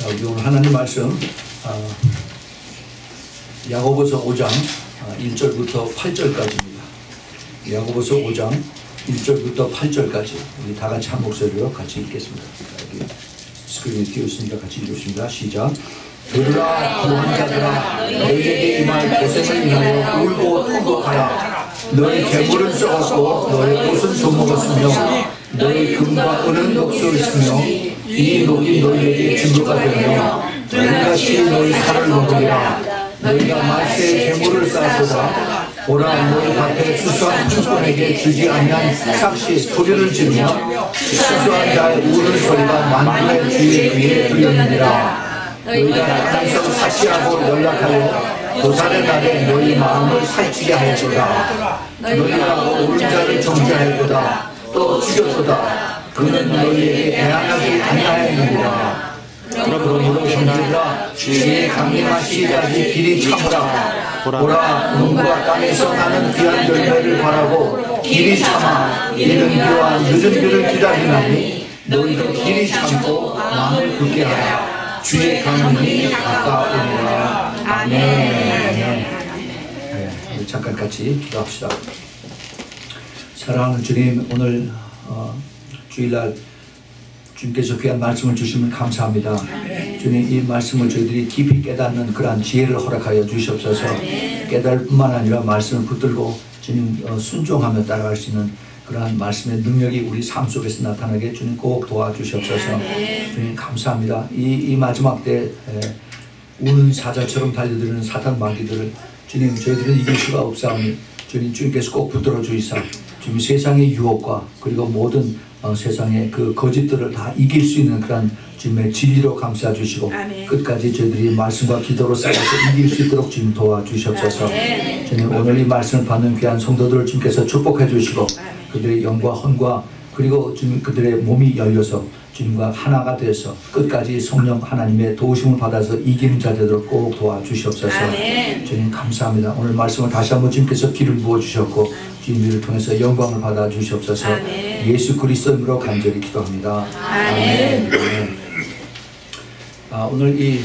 자, 우리 오늘 하나님 말씀 야고보서 5장 1절부터 8절까지입니다. 야고보서 5장 1절부터 8절까지 우리 다 같이 한 목소리로 같이 읽겠습니다. 여기 스크린에 띄웠으니까 같이 읽겠습니다. 시작. 들으라 구한 자들아, 너희에게 임할 고생을 위하여 울고 통곡하라. 너희 재물은 썩었고 너희 옷은 좀먹었으며 너희 금과 은은 녹슬었으며 이 녹이 너희에게 증거가 되며 너희같이 너희 살을 먹으리라. 너희가 말세의 재물을 쌓았도다. 보라, 너희 밭에 수수한 축권에게 주지 아니한 삭시 소리를 지르며 수수한 자의 우는 소리가 만군의 주의 귀에 들렸느니라. 너희가 땅에서 삭시하고 연락하여 도살의 날에 너희 마음을 살찌게 하였도다. 너희가 오른 자를 정죄하였도다. 또 죽였도다. 그는 너희에게 애안하지 아니하였느니라. 그러므로 형제들아, 주의 강림하시기까지 길이 참으라. 보라, 농부가 땅에서 나는 귀한 열매를 바라고 길이 참아 이른 비와 늦은 비를 기다리나니 너희도 길이 참고 마음을 굳게 하라. 주의 강림이 가까우니라. 아멘. 네, 우리 잠깐 같이 기도합시다. 사랑하는 주님, 오늘 주일날 주님께서 귀한 말씀을 주시면 감사합니다. 주님, 이 말씀을 저희들이 깊이 깨닫는 그러한 지혜를 허락하여 주시옵소서. 깨달을 뿐만 아니라 말씀을 붙들고 주님 순종하며 따라갈 수 있는 그러한 말씀의 능력이 우리 삶 속에서 나타나게 주님 꼭 도와주시옵소서. 주님 감사합니다. 이 마지막 때 우는 사자처럼 달려드는 사탄 마귀들을 주님 저희들은 이길 수가 없사오니 주님께서 꼭 붙들어 주이사 주님 세상의 유혹과 그리고 모든 세상의 그 거짓들을 다 이길 수 있는 그런 주님의 진리로 감싸 주시고 끝까지 저희들이 말씀과 기도로 싸워서 이길 수 있도록 주님 도와주시옵소서. 주님 오늘 이 말씀을 받는 귀한 성도들을 주님께서 축복해 주시고 그들의 영과 헌과 그리고 주님 그들의 몸이 열려서 주님과 하나가 되어서 끝까지 성령 하나님의 도우심을 받아서 이기는 자 되도록 꼭 도와주시옵소서. 주님 감사합니다. 오늘 말씀을 다시 한번 주님께서 기름 부어주셨고 주님을 통해서 영광을 받아 주시옵소서. 예수 그리스도 이름으로 간절히 기도합니다. 아멘. 오늘 이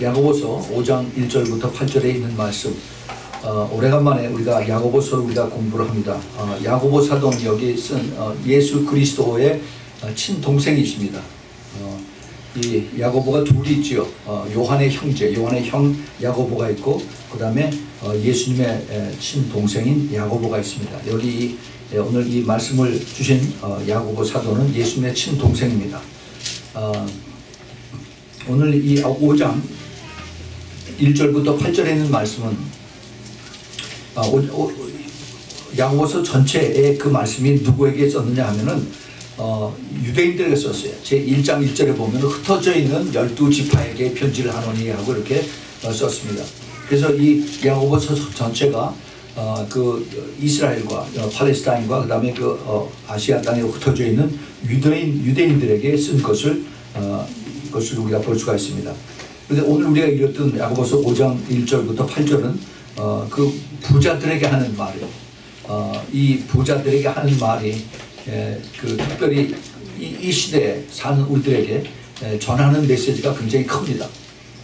야고보서 5장 1절부터 8절에 있는 말씀 오래간만에 우리가 야고보서를 우리가 공부를 합니다. 야고보 사도는 여기 쓴 예수 그리스도의 친동생이십니다. 이 야고보가 둘이 있지요. 요한의 형제, 요한의 형 야고보가 있고 그 다음에 예수님의 친동생인 야고보가 있습니다. 여기 오늘 이 말씀을 주신 야고보 사도는 예수님의 친동생입니다. 오늘 이 5장 1절부터 8절에 있는 말씀은 야고보서 전체의 그 말씀이 누구에게 썼느냐 하면은 유대인들에게 썼어요. 제1장 1절에 보면 흩어져 있는 12지파에게 편지를 하노니 하고 이렇게 썼습니다. 그래서 이 야고보서 전체가 그 이스라엘과 팔레스타인과 그 다음에 그 아시아 땅에 흩어져 있는 유대인들에게 쓴 것을 우리가 볼 수가 있습니다. 그런데 오늘 우리가 읽었던 야고보서 5장 1절부터 8절은 그 부자들에게 하는 말이에요. 이 부자들에게 하는 말이 그 특별히 이 시대에 사는 우리들에게 전하는 메시지가 굉장히 큽니다.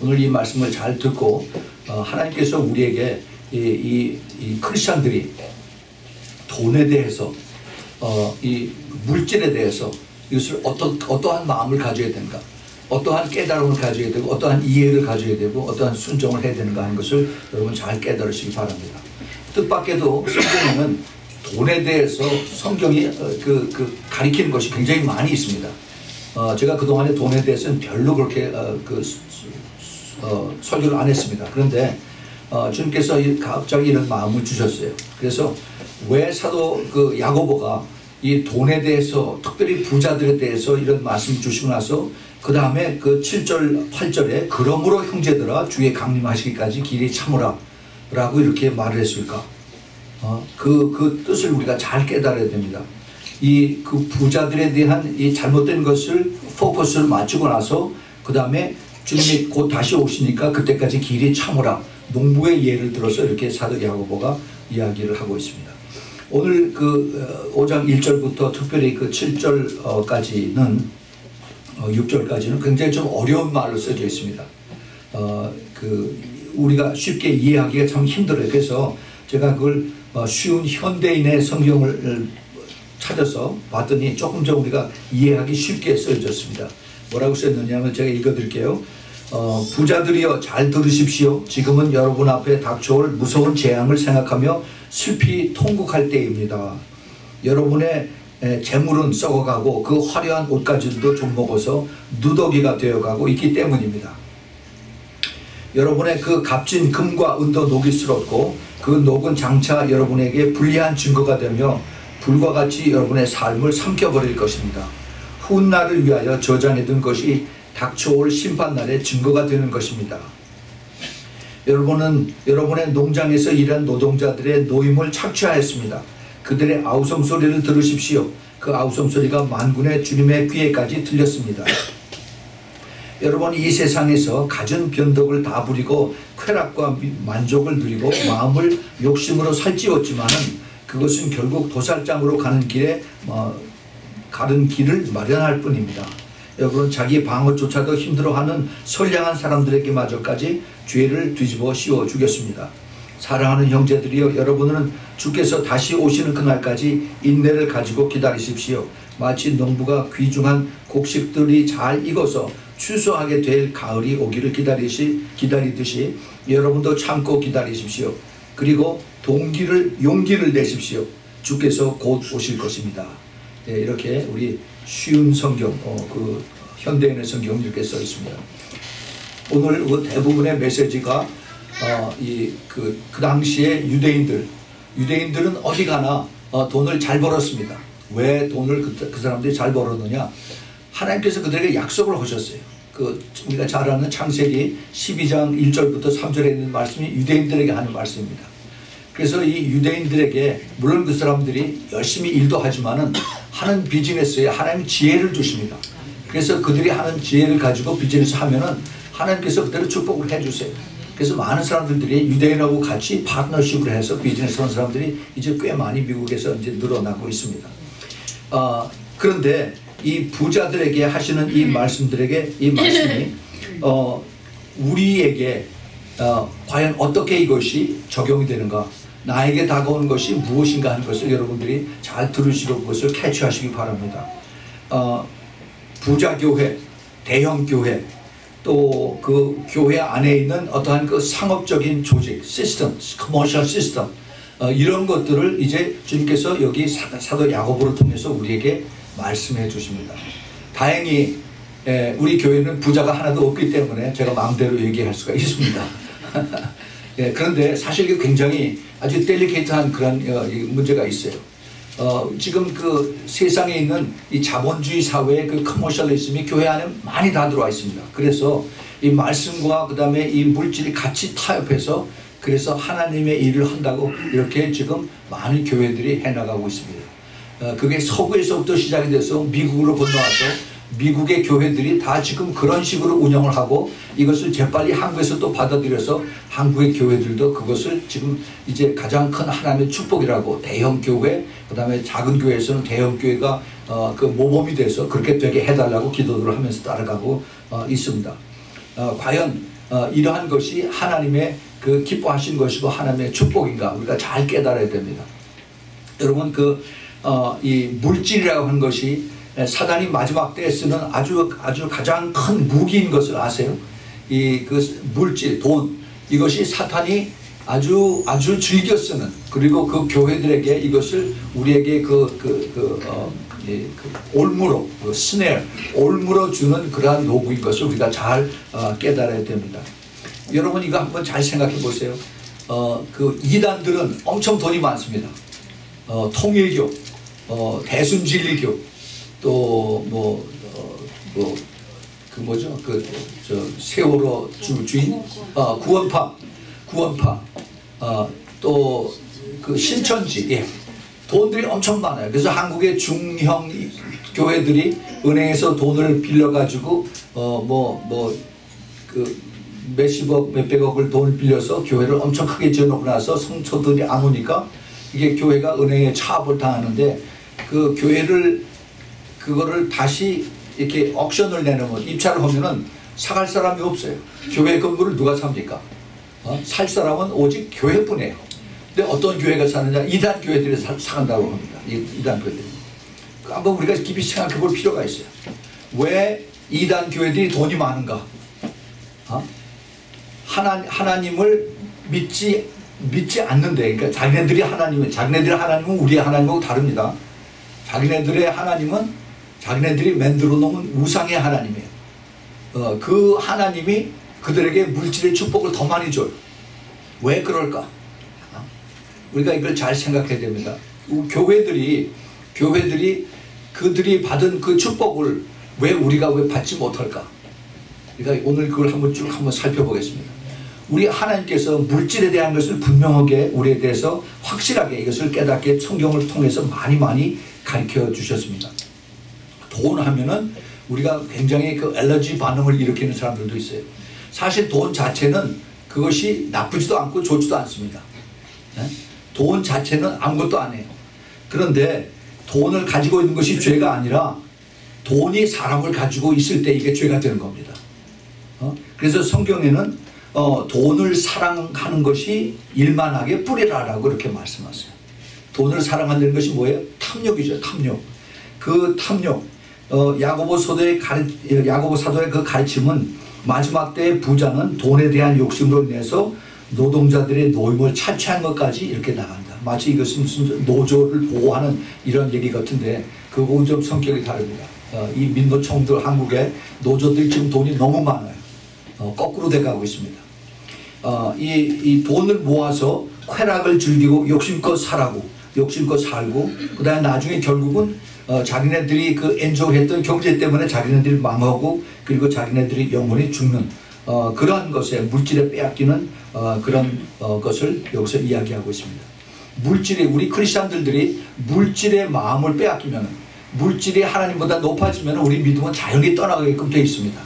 오늘 이 말씀을 잘 듣고 하나님께서 우리에게 이 크리스찬들이 돈에 대해서 이 물질에 대해서 이것을 어떠한 마음을 가져야 되는가, 어떠한 깨달음을 가져야 되고 어떠한 이해를 가져야 되고 어떠한 순종을 해야 되는가 하는 것을 여러분 잘 깨달으시기 바랍니다. 뜻밖에도 성경에는 돈에 대해서 성경이 가리키는 것이 굉장히 많이 있습니다. 제가 그동안에 돈에 대해서는 별로 그렇게 설교를 안 했습니다. 그런데 주님께서 갑자기 이런 마음을 주셨어요. 그래서 왜 사도 그 야고보가 이 돈에 대해서 특별히 부자들에 대해서 이런 말씀 주시고 나서 그 다음에 그 7절 8절에 그러므로 형제들아 주의 강림하시기까지 길이 참으라 라고 이렇게 말을 했을까? 그 뜻을 우리가 잘 깨달아야 됩니다. 그 부자들에 대한 이 잘못된 것을 포커스를 맞추고 나서 그 다음에 주님이 곧 다시 오시니까 그때까지 길이 참으라. 농부의 예를 들어서 이렇게 사도 야고보가 이야기를 하고 있습니다. 오늘 그 5장 1절부터 특별히 그 7절까지는 6절까지는 굉장히 좀 어려운 말로 써져 있습니다. 우리가 쉽게 이해하기가 참 힘들어요. 그래서 제가 그걸 쉬운 현대인의 성경을 찾아서 봤더니 조금 우리가 이해하기 쉽게 써졌습니다. 뭐라고 썼느냐면 제가 읽어드릴게요. 부자들이여 잘 들으십시오. 지금은 여러분 앞에 닥쳐올 무서운 재앙을 생각하며 슬피 통곡할 때입니다. 여러분의 재물은 썩어가고 그 화려한 옷가지도 좀 먹어서 누더기가 되어가고 있기 때문입니다. 여러분의 그 값진 금과 은도 녹이 슬었고 그 녹은 장차 여러분에게 불리한 증거가 되며 불과 같이 여러분의 삶을 삼켜버릴 것입니다. 훗날을 위하여 저장해둔 것이 닥쳐올 심판날의 증거가 되는 것입니다. 여러분은 여러분의 농장에서 일한 노동자들의 노임을 착취하였습니다. 그들의 아우성 소리를 들으십시오. 그 아우성 소리가 만군의 주님의 귀에까지 들렸습니다. 여러분 이 세상에서 갖은 변덕을 다 부리고 쾌락과 만족을 누리고 마음을 욕심으로 살찌웠지만은 그것은 결국 도살장으로 가는 길을 마련할 뿐입니다. 여러분 자기 방어조차도 힘들어하는 선량한 사람들에게마저까지 죄를 뒤집어 씌워 주겠습니다. 사랑하는 형제들이여 여러분은 주께서 다시 오시는 그날까지 인내를 가지고 기다리십시오. 마치 농부가 귀중한 곡식들이 잘 익어서 추수하게 될 가을이 오기를 기다리듯이 여러분도 참고 기다리십시오. 그리고 용기를 내십시오. 주께서 곧 오실 것입니다. 네, 이렇게 우리 쉬운 성경, 현대인의 성경 이렇게 써 있습니다. 오늘 대부분의 메시지가 그 당시에 유대인들은 어디 가나 돈을 잘 벌었습니다. 왜 돈을 그 사람들이 잘 벌었느냐? 하나님께서 그들에게 약속을 하셨어요. 우리가 잘 아는 창세기 12장 1절부터 3절에 있는 말씀이 유대인들에게 하는 말씀입니다. 그래서 이 유대인들에게 물론 그 사람들이 열심히 일도 하지만은 하는 비즈니스에 하나님 지혜를 주십니다. 그래서 그들이 하는 지혜를 가지고 비즈니스 하면은 하나님께서 그대로 축복을 해주세요. 그래서 많은 사람들이 유대인하고 같이 파트너십을 해서 비즈니스 하는 사람들이 이제 꽤 많이 미국에서 이제 늘어나고 있습니다. 그런데 이 부자들에게 하시는 이 말씀들에게 이 말씀이 우리에게 과연 어떻게 이것이 적용이 되는가, 나에게 다가오는 것이 무엇인가 하는 것을 여러분들이 잘 들으시고 그것을 캐치하시기 바랍니다. 부자교회, 대형교회, 또 그 교회 안에 있는 어떠한 그 상업적인 조직, 시스템, 커머셜 시스템, 이런 것들을 이제 주님께서 여기 사도 야고보를 통해서 우리에게 말씀해 주십니다. 다행히 우리 교회는 부자가 하나도 없기 때문에 제가 마음대로 얘기할 수가 있습니다. 그런데 사실 이게 굉장히 아주 델리케이트한 그런 문제가 있어요. 지금 그 세상에 있는 이 자본주의 사회의 그 커머셜리즘이 교회 안에 많이 다 들어와 있습니다. 그래서 이 말씀과 그 다음에 이 물질이 같이 타협해서 그래서 하나님의 일을 한다고 이렇게 지금 많은 교회들이 해나가고 있습니다. 그게 서구에서부터 시작이 돼서 미국으로 건너와서 미국의 교회들이 다 지금 그런 식으로 운영을 하고 이것을 재빨리 한국에서 또 받아들여서 한국의 교회들도 그것을 지금 이제 가장 큰 하나님의 축복이라고 대형 교회, 그 다음에 작은 교회에서는 대형 교회가 그 모범이 돼서 그렇게 되게 해달라고 기도를 하면서 따라가고 있습니다. 과연 이러한 것이 하나님의 그 기뻐하신 것이고 하나님의 축복인가 우리가 잘 깨달아야 됩니다. 여러분 이 물질이라고 하는 것이 사단이 마지막 때에 쓰는 아주 가장 큰 무기인 것을 아세요? 그 물질, 돈, 이것이 사탄이 아주 즐겨 쓰는, 그리고 그 교회들에게 이것을 우리에게 올무로, 스네어, 올무로 주는 그러한 노구인 것을 우리가 잘 깨달아야 됩니다. 여러분 이거 한번 잘 생각해 보세요. 그 이단들은 엄청 돈이 많습니다. 통일교, 대순진리교, 또 세월호 주인, 구원파, 또 그 신천지, 돈들이 엄청 많아요. 그래서 한국의 중형 교회들이 은행에서 돈을 빌려가지고 몇십억, 몇백억을 돈을 빌려서 교회를 엄청 크게 지어놓고 나서 성도들이 안 오니까 이게 교회가 은행에 차압을 당하는데 그 교회를 그거를 다시 이렇게 옥션을 내놓으면 입찰을 하면은 사갈 사람이 없어요. 교회 건물을 누가 삽니까? 살 사람은 오직 교회뿐이에요. 근데 어떤 교회가 사느냐? 이단 교회들이 사간다고 합니다. 이단 교회들이. 한번 우리가 깊이 생각해 볼 필요가 있어요. 왜 이단 교회들이 돈이 많은가? 하나님을 믿지 않는데, 그러니까 자기네들의 하나님은 우리의 하나님하고 다릅니다. 자기네들의 하나님은 자기네들이 만들어 놓은 우상의 하나님이에요. 그 하나님이 그들에게 물질의 축복을 더 많이 줘요. 왜 그럴까? 우리가 이걸 잘 생각해야 됩니다. 교회들이 그들이 받은 그 축복을 우리가 왜 받지 못할까? 그러니까 오늘 그걸 한번 살펴보겠습니다. 우리 하나님께서 물질에 대한 것을 분명하게 우리에 대해서 확실하게 이것을 깨닫게 성경을 통해서 많이 가르쳐 주셨습니다. 돈 하면은 우리가 굉장히 그 알러지 반응을 일으키는 사람들도 있어요. 사실 돈 자체는 그것이 나쁘지도 않고 좋지도 않습니다. 돈 자체는 아무것도 안 해요. 그런데 돈을 가지고 있는 것이 죄가 아니라 돈이 사람을 가지고 있을 때 이게 죄가 되는 겁니다. 그래서 성경에는 돈을 사랑하는 것이 일만하게 뿌리라라고 이렇게 말씀하세요. 돈을 사랑하는 것이 뭐예요? 탐욕이죠. 탐욕. 그 탐욕. 야고보 사도의 그 가르침은 마지막 때의 부자는 돈에 대한 욕심으로 인해서 노동자들의 노임을 차치한 것까지 이렇게 나간다. 마치 이것은 무슨 노조를 보호하는 이런 얘기 같은데 그거는 좀 성격이 다릅니다. 이 민노총들 한국에 노조들이 지금 돈이 너무 많아요. 거꾸로 돼가고 있습니다. 이 돈을 모아서 쾌락을 즐기고 욕심껏 살고 그 다음에 나중에 결국은 자기네들이 그 엔조이했던 경제 때문에 자기네들이 망하고 그리고 자기네들이 영혼이 죽는 그러한 것에 물질에 빼앗기는 그런 것을 여기서 이야기하고 있습니다. 우리 크리스찬들이 물질의 마음을 빼앗기면 물질이 하나님보다 높아지면 우리 믿음은 자연히 떠나가게끔 되어 있습니다.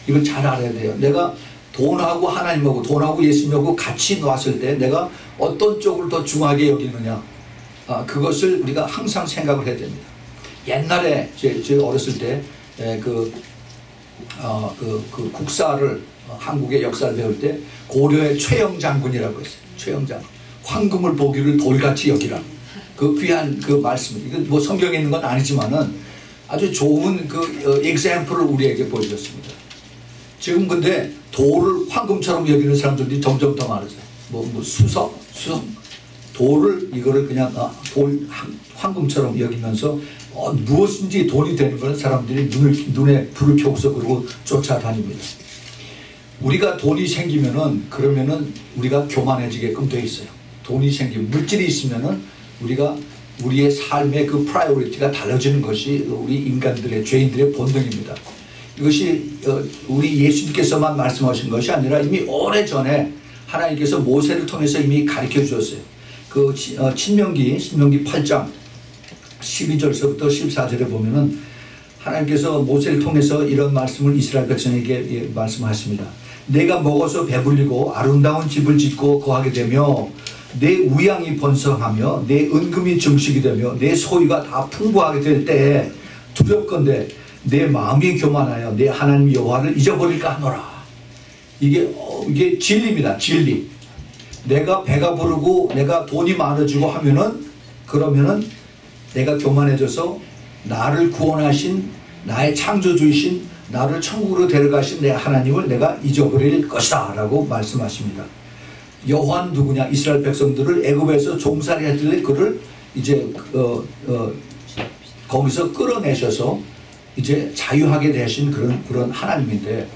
이걸 잘 알아야 돼요. 내가 돈하고 하나님하고 돈하고 예수님하고 같이 놨을 때 내가 어떤 쪽을 더 중하게 여기느냐 그것을 우리가 항상 생각을 해야 됩니다. 옛날에 제 어렸을 때 그 국사를 한국의 역사를 배울 때 고려의 최영 장군이라고 했어요. 최영 장군. 황금을 보기를 돌같이 여기라. 그 귀한 그 말씀. 이건 뭐 성경에 있는 건 아니지만은 아주 좋은 그 example을 우리에게 보여줬습니다. 지금 근데 돌을 황금처럼 여기는 사람들이 점점 더 많아져요. 수성. 돌을 이거를 그냥 황금처럼 여기면서 무엇인지 돈이 되는 건 사람들이 눈에 불을 켜고서 그러고 쫓아다닙니다. 우리가 돈이 생기면은 그러면은 우리가 교만해지게끔 돼 있어요. 돈이 생기면 물질이 있으면은 우리의 삶의 그 프라이오리티가 달라지는 것이 우리 인간들의 죄인들의 본능입니다. 이것이 우리 예수님께서만 말씀하신 것이 아니라 이미 오래전에 하나님께서 모세를 통해서 이미 가르쳐 주셨어요. 그 신명기 8장 12절서부터 14절에 보면은 하나님께서 모세를 통해서 이런 말씀을 이스라엘 백성에게 말씀하십니다. 내가 먹어서 배불리고 아름다운 집을 짓고 거하게 되며 내 우양이 번성하며 내 은금이 증식이 되며 내 소유가 다 풍부하게 될 때에 두렵건대 내 마음이 교만하여 내 하나님 여호와를 잊어버릴까 하노라. 이게 진리입니다. 진리. 내가 배가 부르고 내가 돈이 많아지고 하면은 그러면은 내가 교만해져서 나를 구원하신 나의 창조주이신 나를 천국으로 데려가신 내 하나님을 내가 잊어버릴 것이다 라고 말씀하십니다. 여호와는 누구냐? 이스라엘 백성들을 애굽에서 종살이 했을 그를 이제 거기서 끌어내셔서 이제 자유하게 되신 그런 하나님인데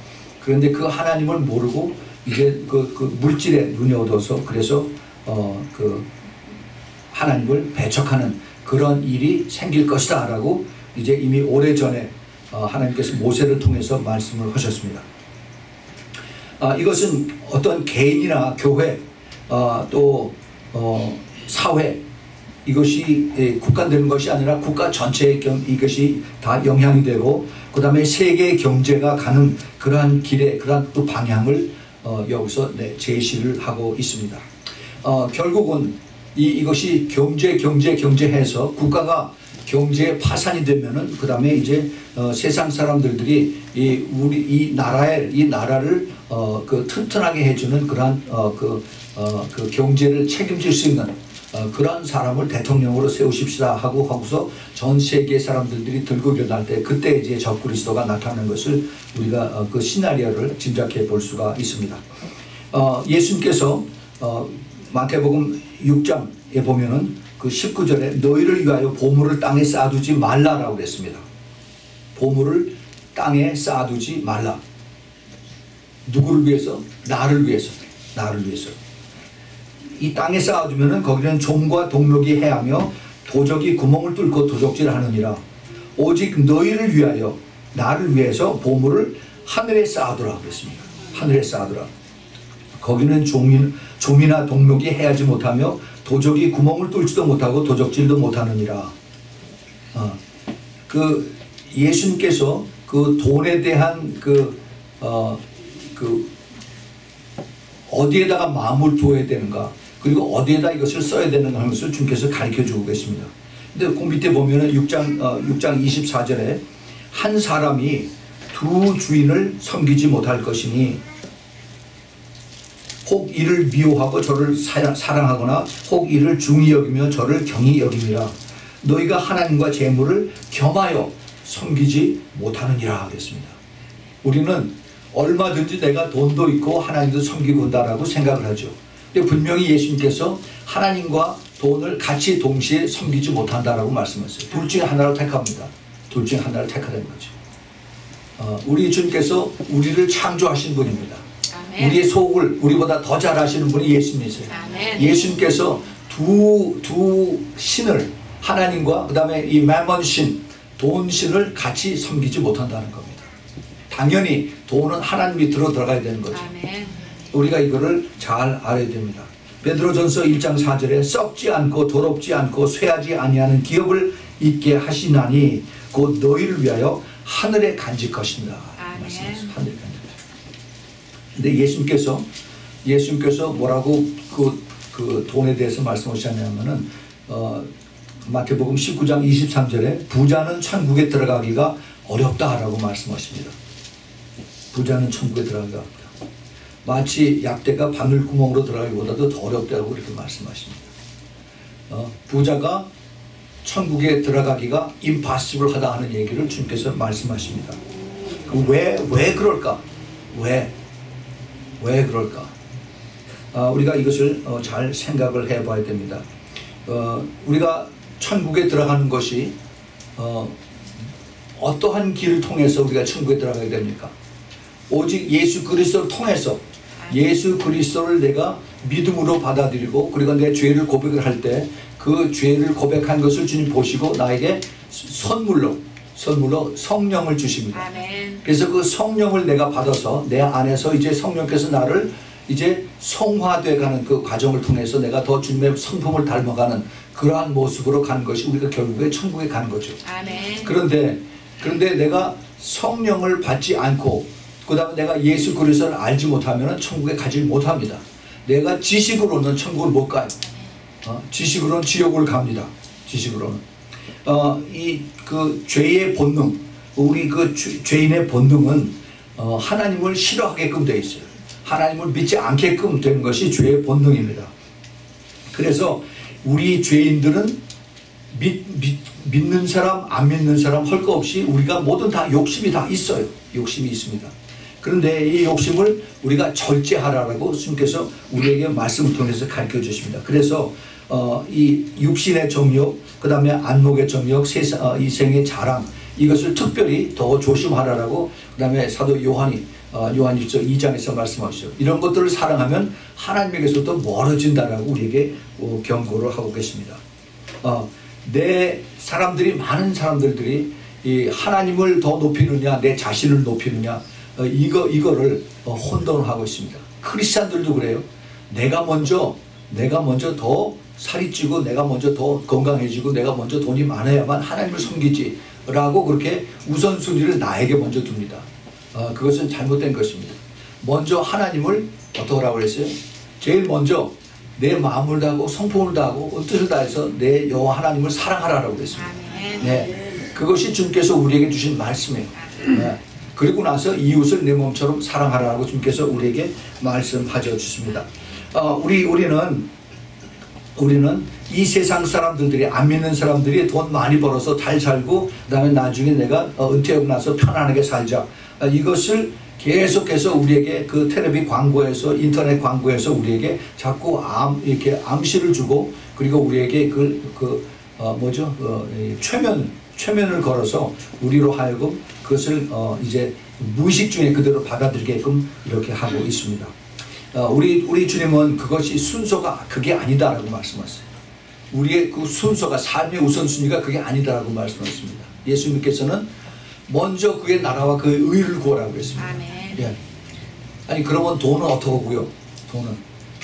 그런데 그 하나님을 모르고 이제 그 물질에 눈이 어두워서 그래서 그 하나님을 배척하는 그런 일이 생길 것이다 라고 이제 이미 오래전에 하나님께서 모세를 통해서 말씀을 하셨습니다. 이것은 어떤 개인이나 교회 또 사회 이것이 국한되는 것이 아니라 국가 전체의 이것이 다 영향이 되고 그 다음에 세계 경제가 가는 그러한 길에 그러한 또 방향을 여기서 제시를 하고 있습니다. 결국은 이것이 경제해서 국가가 경제 파산이 되면은 그 다음에 이제 세상 사람들이 이 나라를 그 튼튼하게 해주는 그러한 그 경제를 책임질 수 있는 그러한 사람을 대통령으로 세우십시다 하고서 전 세계 사람들이 들고 일어날 때 그때 이제 적그리스도가 나타나는 것을 우리가 그 시나리오를 짐작해 볼 수가 있습니다. 예수님께서 마태복음 6장에 보면은 그 19절에 너희를 위하여 보물을 땅에 쌓아두지 말라라고 그랬습니다. 보물을 땅에 쌓아두지 말라. 누구를 위해서? 나를 위해서. 나를 위해서. 이 땅에 쌓아두면은 거기는 좀과 동록이 해하며 도적이 구멍을 뚫고 도적질하느니라. 오직 너희를 위하여 나를 위해서 보물을 하늘에 쌓아두라 그랬습니다. 하늘에 쌓아두라. 거기는 좀이나 동록이 해하지 못하며 도적이 구멍을 뚫지도 못하고 도적질도 못하느니라. 그 예수님께서 그 돈에 대한 어디에다가 마음을 두어야 되는가, 그리고 어디에다 이것을 써야 되는가 하는 것을 주님께서 가르쳐 주고 계십니다. 근데 그 밑에 보면은 6장 24절에 한 사람이 두 주인을 섬기지 못할 것이니 혹 이를 미워하고 저를 사랑하거나 혹 이를 중히 여기며 저를 경히 여김이라. 너희가 하나님과 재물을 겸하여 섬기지 못하느니라 그랬습니다. 우리는 얼마든지 내가 돈도 있고 하나님도 섬기고 온다라고 생각을 하죠. 근데 분명히 예수님께서 하나님과 돈을 같이 동시에 섬기지 못한다라고 말씀하셨어요. 둘 중에 하나를 택합니다. 둘 중에 하나를 택하라는 거죠. 우리 주님께서 우리를 창조하신 분입니다. 우리의 속을 우리보다 더 잘 아시는 분이 예수님이세요. 예수님께서 두 신을, 하나님과 그 다음에 이 매먼신, 돈신을 같이 섬기지 못한다는 겁니다. 당연히 돈은 하나님 밑으로 들어가야 되는 거죠. 우리가 이거를 잘 알아야 됩니다. 베드로전서 1장 4절에 썩지 않고 더럽지 않고 쇠하지 아니하는 기업을 있게 하시나니 곧 너희를 위하여 하늘에 간직하신다. 말씀하셨습니다. 하늘에 간직하신다. 근데 예수님께서 뭐라고 그 돈에 대해서 말씀하셨냐면은 마태복음 19장 23절에 부자는 천국에 들어가기가 어렵다라고 말씀하십니다. 부자는 천국에 들어가기가 어렵다. 마치 약대가 바늘구멍으로 들어가기보다도 더 어렵다고 그렇게 말씀하십니다. 부자가 천국에 들어가기가 임파시블하다 하는 얘기를 주님께서 말씀하십니다. 왜 그럴까? 왜 그럴까? 우리가 이것을 잘 생각을 해봐야 됩니다. 우리가 천국에 들어가는 것이 어떠한 길을 통해서 우리가 천국에 들어가게 됩니까? 오직 예수 그리스도를 통해서, 예수 그리스도를 내가 믿음으로 받아들이고 그리고 내 죄를 고백을 할 때 그 죄를 고백한 것을 주님 보시고 나에게 선물로 성령을 주십니다. 아멘. 그래서 그 성령을 내가 받아서 내 안에서 이제 성령께서 나를 이제 성화되어 가는 그 과정을 통해서 내가 더 주님의 성품을 닮아가는 그러한 모습으로 가는 것이 우리가 결국에 천국에 가는 거죠. 아멘. 그런데 내가 성령을 받지 않고 그 다음에 내가 예수 그리스도를 알지 못하면 천국에 가지 못합니다. 내가 지식으로는 천국을 못 가요. 지식으로는 지옥을 갑니다. 지식으로는. 이 그 죄의 본능, 우리 그 죄인의 본능은 하나님을 싫어하게끔 되어 있어요. 하나님을 믿지 않게끔 되는 것이 죄의 본능입니다. 그래서 우리 죄인들은 믿는 사람, 안 믿는 사람 할 거 없이 우리가 모든 다 욕심이 다 있어요. 욕심이 있습니다. 그런데 이 욕심을 우리가 절제하라고 주님께서 우리에게 말씀을 통해서 가르쳐 주십니다. 그래서 이 육신의 정욕, 그 다음에 안목의 정욕, 이생의 자랑, 이것을 특별히 더 조심하라고 그 다음에 사도 요한일서 2장에서 말씀하시죠. 이런 것들을 사랑하면 하나님에게서도 멀어진다라고 우리에게 경고를 하고 계십니다. 많은 사람들이 이 하나님을 더 높이느냐, 내 자신을 높이느냐, 이거를 혼돈을 하고 있습니다. 크리스찬들도 그래요. 내가 먼저 더 살이 찌고 내가 먼저 더 건강해지고 내가 먼저 돈이 많아야만 하나님을 섬기지 라고 그렇게 우선순위를 나에게 먼저 둡니다. 그것은 잘못된 것입니다. 먼저 하나님을 어떻게 하라고 그랬어요? 제일 먼저 내 마음을 다하고 성품을 다하고 온 뜻을 다해서 내 여호와 하나님을 사랑하라고 그랬습니다. 네, 그것이 주님께서 우리에게 주신 말씀이에요. 네. 그리고 나서 이웃을 내 몸처럼 사랑하라고 주님께서 우리에게 말씀하여 주십니다. 우리는 이 세상 사람들이 안 믿는 사람들이 돈 많이 벌어서 잘 살고 그다음에 나중에 내가 은퇴하고 나서 편안하게 살자, 이것을 계속해서 우리에게 그 텔레비 광고에서 인터넷 광고에서 우리에게 자꾸 이렇게 암시를 주고, 그리고 우리에게 최면을 걸어서 우리로 하여금 그것을 이제 무의식 중에 그대로 받아들이게끔 이렇게 하고 있습니다. 우리 주님은 그것이 순서가 그게 아니다라고 말씀하셨어요. 우리의 그 순서가, 삶의 우선순위가 그게 아니다라고 말씀하셨습니다. 예수님께서는 먼저 그의 나라와 그의 의를 구하라고 했습니다. 예. 아니 그러면 돈은 어떻게 구해요? 돈은.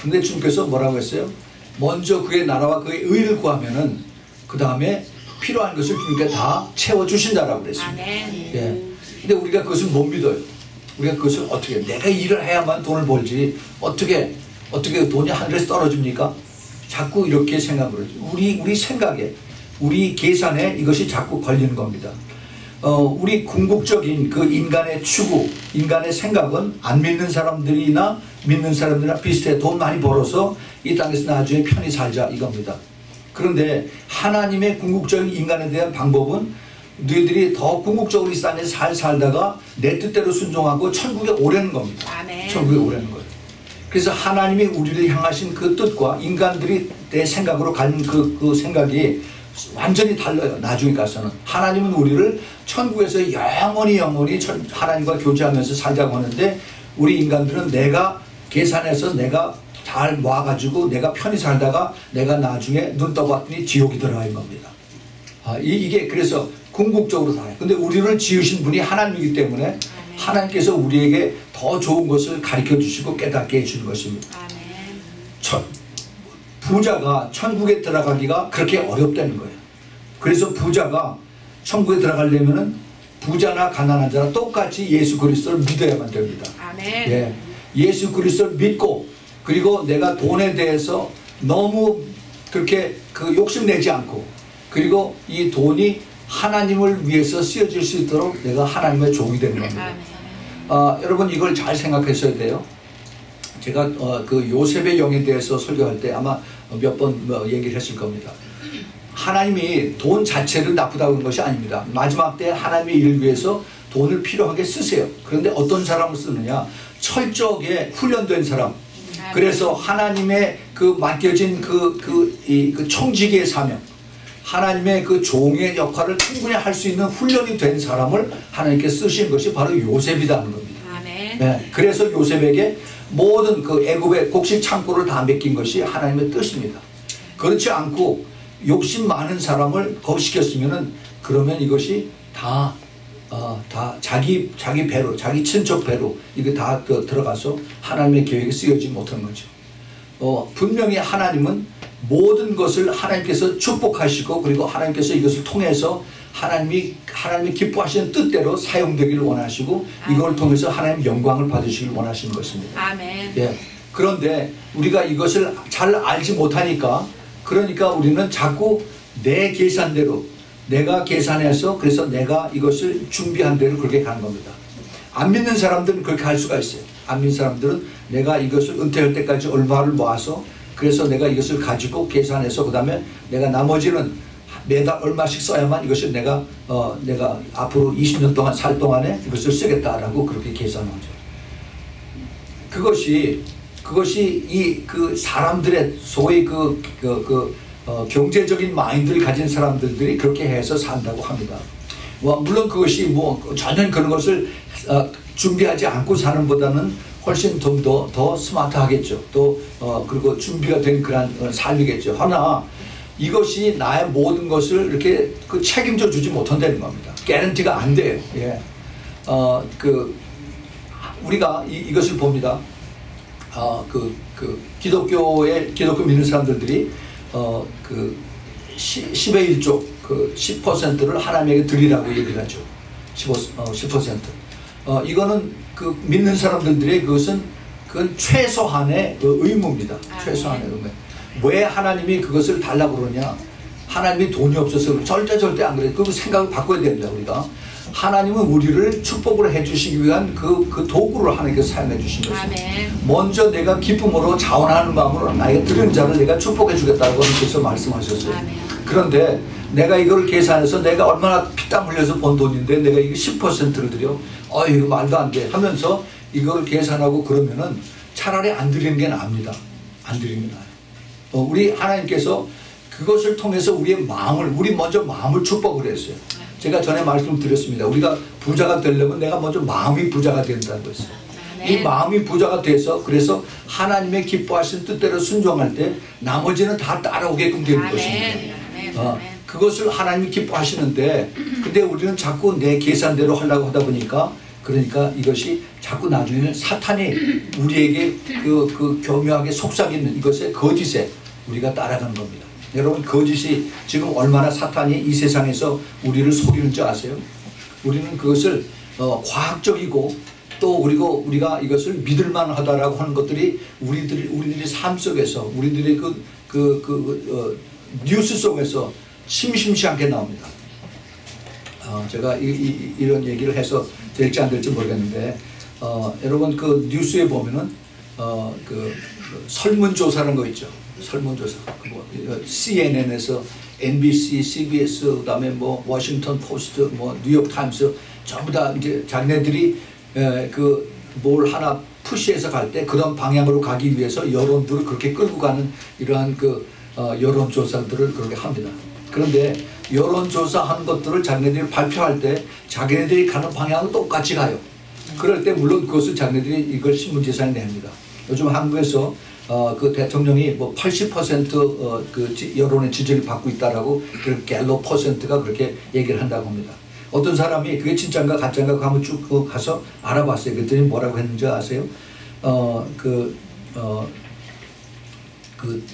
근데 주님께서 뭐라고 했어요? 먼저 그의 나라와 그의 의를 구하면은 그 다음에 필요한 것을 주님께 다 채워주신다라고 그랬습니다. 예. 근데 우리가 그것을 못 믿어요. 우리가 그것을 어떻게, 내가 일을 해야만 돈을 벌지 어떻게 돈이 하늘에서 떨어집니까? 자꾸 이렇게 생각을 하죠. 우리 생각에, 우리 계산에 이것이 자꾸 걸리는 겁니다. 우리 궁극적인 그 인간의 추구, 인간의 생각은 안 믿는 사람들이나 믿는 사람들이나 비슷해. 돈 많이 벌어서 이 땅에서 나중에 편히 살자, 이겁니다. 그런데 하나님의 궁극적인 인간에 대한 방법은 너희들이 더 궁극적으로 이 땅에서 잘 살다가 내 뜻대로 순종하고 천국에 오려는 겁니다. 천국에 오려는 거예요. 그래서 하나님이 우리를 향하신 그 뜻과 인간들이 내 생각으로 가는 그 생각이 완전히 달라요. 나중에 가서는 하나님은 우리를 천국에서 영원히 하나님과 교제하면서 살자고 하는데, 우리 인간들은 내가 계산해서 내가 잘 모아가지고 내가 편히 살다가 내가 나중에 눈 떠봤더니 지옥이 들어가는 겁니다. 이게 그래서 궁극적으로 다예요. 근데 우리를 지으신 분이 하나님이기 때문에 하나님께서 우리에게 더 좋은 것을 가르쳐 주시고 깨닫게 해주는 것입니다. 부자가 천국에 들어가기가 그렇게 어렵다는 거예요. 그래서 부자가 천국에 들어가려면은 부자나 가난한 자나 똑같이 예수 그리스도를 믿어야만 됩니다. 예. 예수 그리스도를 믿고, 그리고 내가 돈에 대해서 너무 그렇게 욕심내지 않고, 그리고 이 돈이 하나님을 위해서 쓰여질 수 있도록 내가 하나님의 종이 되는 겁니다. 여러분 이걸 잘 생각하셔야 돼요. 제가 그 요셉의 영에 대해서 설교할 때 아마 몇 번 얘기를 했을 겁니다. 하나님이 돈 자체를 나쁘다고 하는 것이 아닙니다. 마지막 때 하나님의 일을 위해서 돈을 필요하게 쓰세요. 그런데 어떤 사람을 쓰느냐? 철저하게 훈련된 사람. 그래서 하나님의 그 맡겨진 그 청지기의 사명, 하나님의 그 종의 역할을 충분히 할 수 있는 훈련이 된 사람을 하나님께 쓰신 것이 바로 요셉이라는 겁니다. 네, 그래서 요셉에게 모든 그 애굽의 곡식 창고를 다 맡긴 것이 하나님의 뜻입니다. 그렇지 않고 욕심 많은 사람을 거기 시켰으면은, 그러면 이것이 다 자기 배로, 자기 친척 배로 이게 다 들어가서 하나님의 계획에 쓰여지지 못한 거죠. 분명히 하나님은 모든 것을 하나님께서 축복하시고, 그리고 하나님께서 이것을 통해서 하나님이 기뻐하시는 뜻대로 사용되기를 원하시고, 이걸 통해서 하나님 영광을 받으시길 원하시는 것입니다. 아멘. 예. 그런데 우리가 이것을 잘 알지 못하니까, 그러니까 우리는 자꾸 내 계산대로, 내가 계산해서 그래서 내가 이것을 준비한 대로 그렇게 가는 겁니다. 안 믿는 사람들은 그렇게 할 수가 있어요. 안 믿는 사람들은 내가 이것을 은퇴할 때까지 얼마를 모아서, 그래서 내가 이것을 가지고 계산해서 그 다음에 내가 나머지는 매달 얼마씩 써야만 이것을 내가 앞으로 20년 동안 살 동안에 이것을 쓰겠다라고 그렇게 계산하죠. 그것이 그 사람들의 소위 경제적인 마인드를 가진 사람들이 그렇게 해서 산다고 합니다. 물론 그것이 전혀 그런 것을 준비하지 않고 사는 보다는 훨씬 좀 더 스마트하겠죠. 또 그리고 준비가 된 그런 삶이겠죠. 하나 이것이 나의 모든 것을 이렇게 책임져 주지 못한다는 겁니다. 개런티가 안 돼요. 예. 우리가 이것을 봅니다. 기독교 믿는 사람들이 10의 1조 10%를 하나님에게 드리라고 얘기를 하죠. 10%. 이거는 믿는 사람들의 그건 최소한의 의무입니다. 최소한의 의무. 왜 하나님이 그것을 달라고 그러냐? 하나님이 돈이 없어서 절대 안 그래요. 그 생각을 바꿔야 됩니다. 우리가 하나님은 우리를 축복을 해주시기 위한 그 도구를 하나님께서 사용해 주신 것입니다. 먼저 내가 기쁨으로 자원하는 마음으로 나에게 드리는 자를 내가 축복해 주겠다고 하나님께서 말씀하셨어요. 그런데 내가 이걸 계산해서 내가 얼마나 피땀 흘려서 번 돈인데 내가 이거 10%를 드려? 이거 말도 안 돼 하면서 이걸 계산하고 그러면은 차라리 안 드리는 게 나습니다. 안 드리는 게 나아요. 우리 하나님께서 그것을 통해서 우리 먼저 마음을 축복을 했어요. 제가 전에 말씀드렸습니다. 우리가 부자가 되려면 내가 먼저 마음이 부자가 된다고 했어요. 이 마음이 부자가 돼서 그래서 하나님의 기뻐하신 뜻대로 순종할 때 나머지는 다 따라오게끔 되는 것입니다. 그것을 하나님이 기뻐하시는데 근데 우리는 자꾸 내 계산대로 하려고 하다 보니까 그러니까 이것이 자꾸 나중에는 사탄이 우리에게 그 교묘하게 속삭이는 이것의 거짓에 우리가 따라가는 겁니다. 여러분 거짓이 지금 얼마나 사탄이 이 세상에서 우리를 속이는 줄 아세요? 우리는 그것을 과학적이고 또 우리가 이것을 믿을만하다라고 하는 것들이 우리들의 삶 속에서 우리들의 뉴스 속에서 심심치 않게 나옵니다. 제가 이런 얘기를 해서 될지 안 될지 모르겠는데 여러분 그 뉴스에 보면은 그 설문조사라는 거 있죠. 설문조사. CNN에서 NBC, CBS, 그다음에 뭐 워싱턴 포스트, 뭐 뉴욕 타임스 전부 다 이제 자기네들이 뭘 하나 푸시해서 갈 때 그런 방향으로 가기 위해서 여론들을 그렇게 끌고 가는 이러한 여론조사들을 그렇게 합니다. 그런데 여론조사한 것들을 자기네들이 발표할 때 자기네들이 가는 방향은 똑같이 가요. 그럴 때 물론 그것을 자기네들이 이걸 신문지사에 냅니다. 요즘 한국에서 그 대통령이 뭐 80% 그 여론의 지지를 받고 있다라고 그 갤럽 퍼센트가 그렇게 얘기를 한다고 합니다. 어떤 사람이 그게 진짜인가 가짜인가 그거 한번 쭉 가서 알아봤어요. 그랬더니 뭐라고 했는지 아세요? 그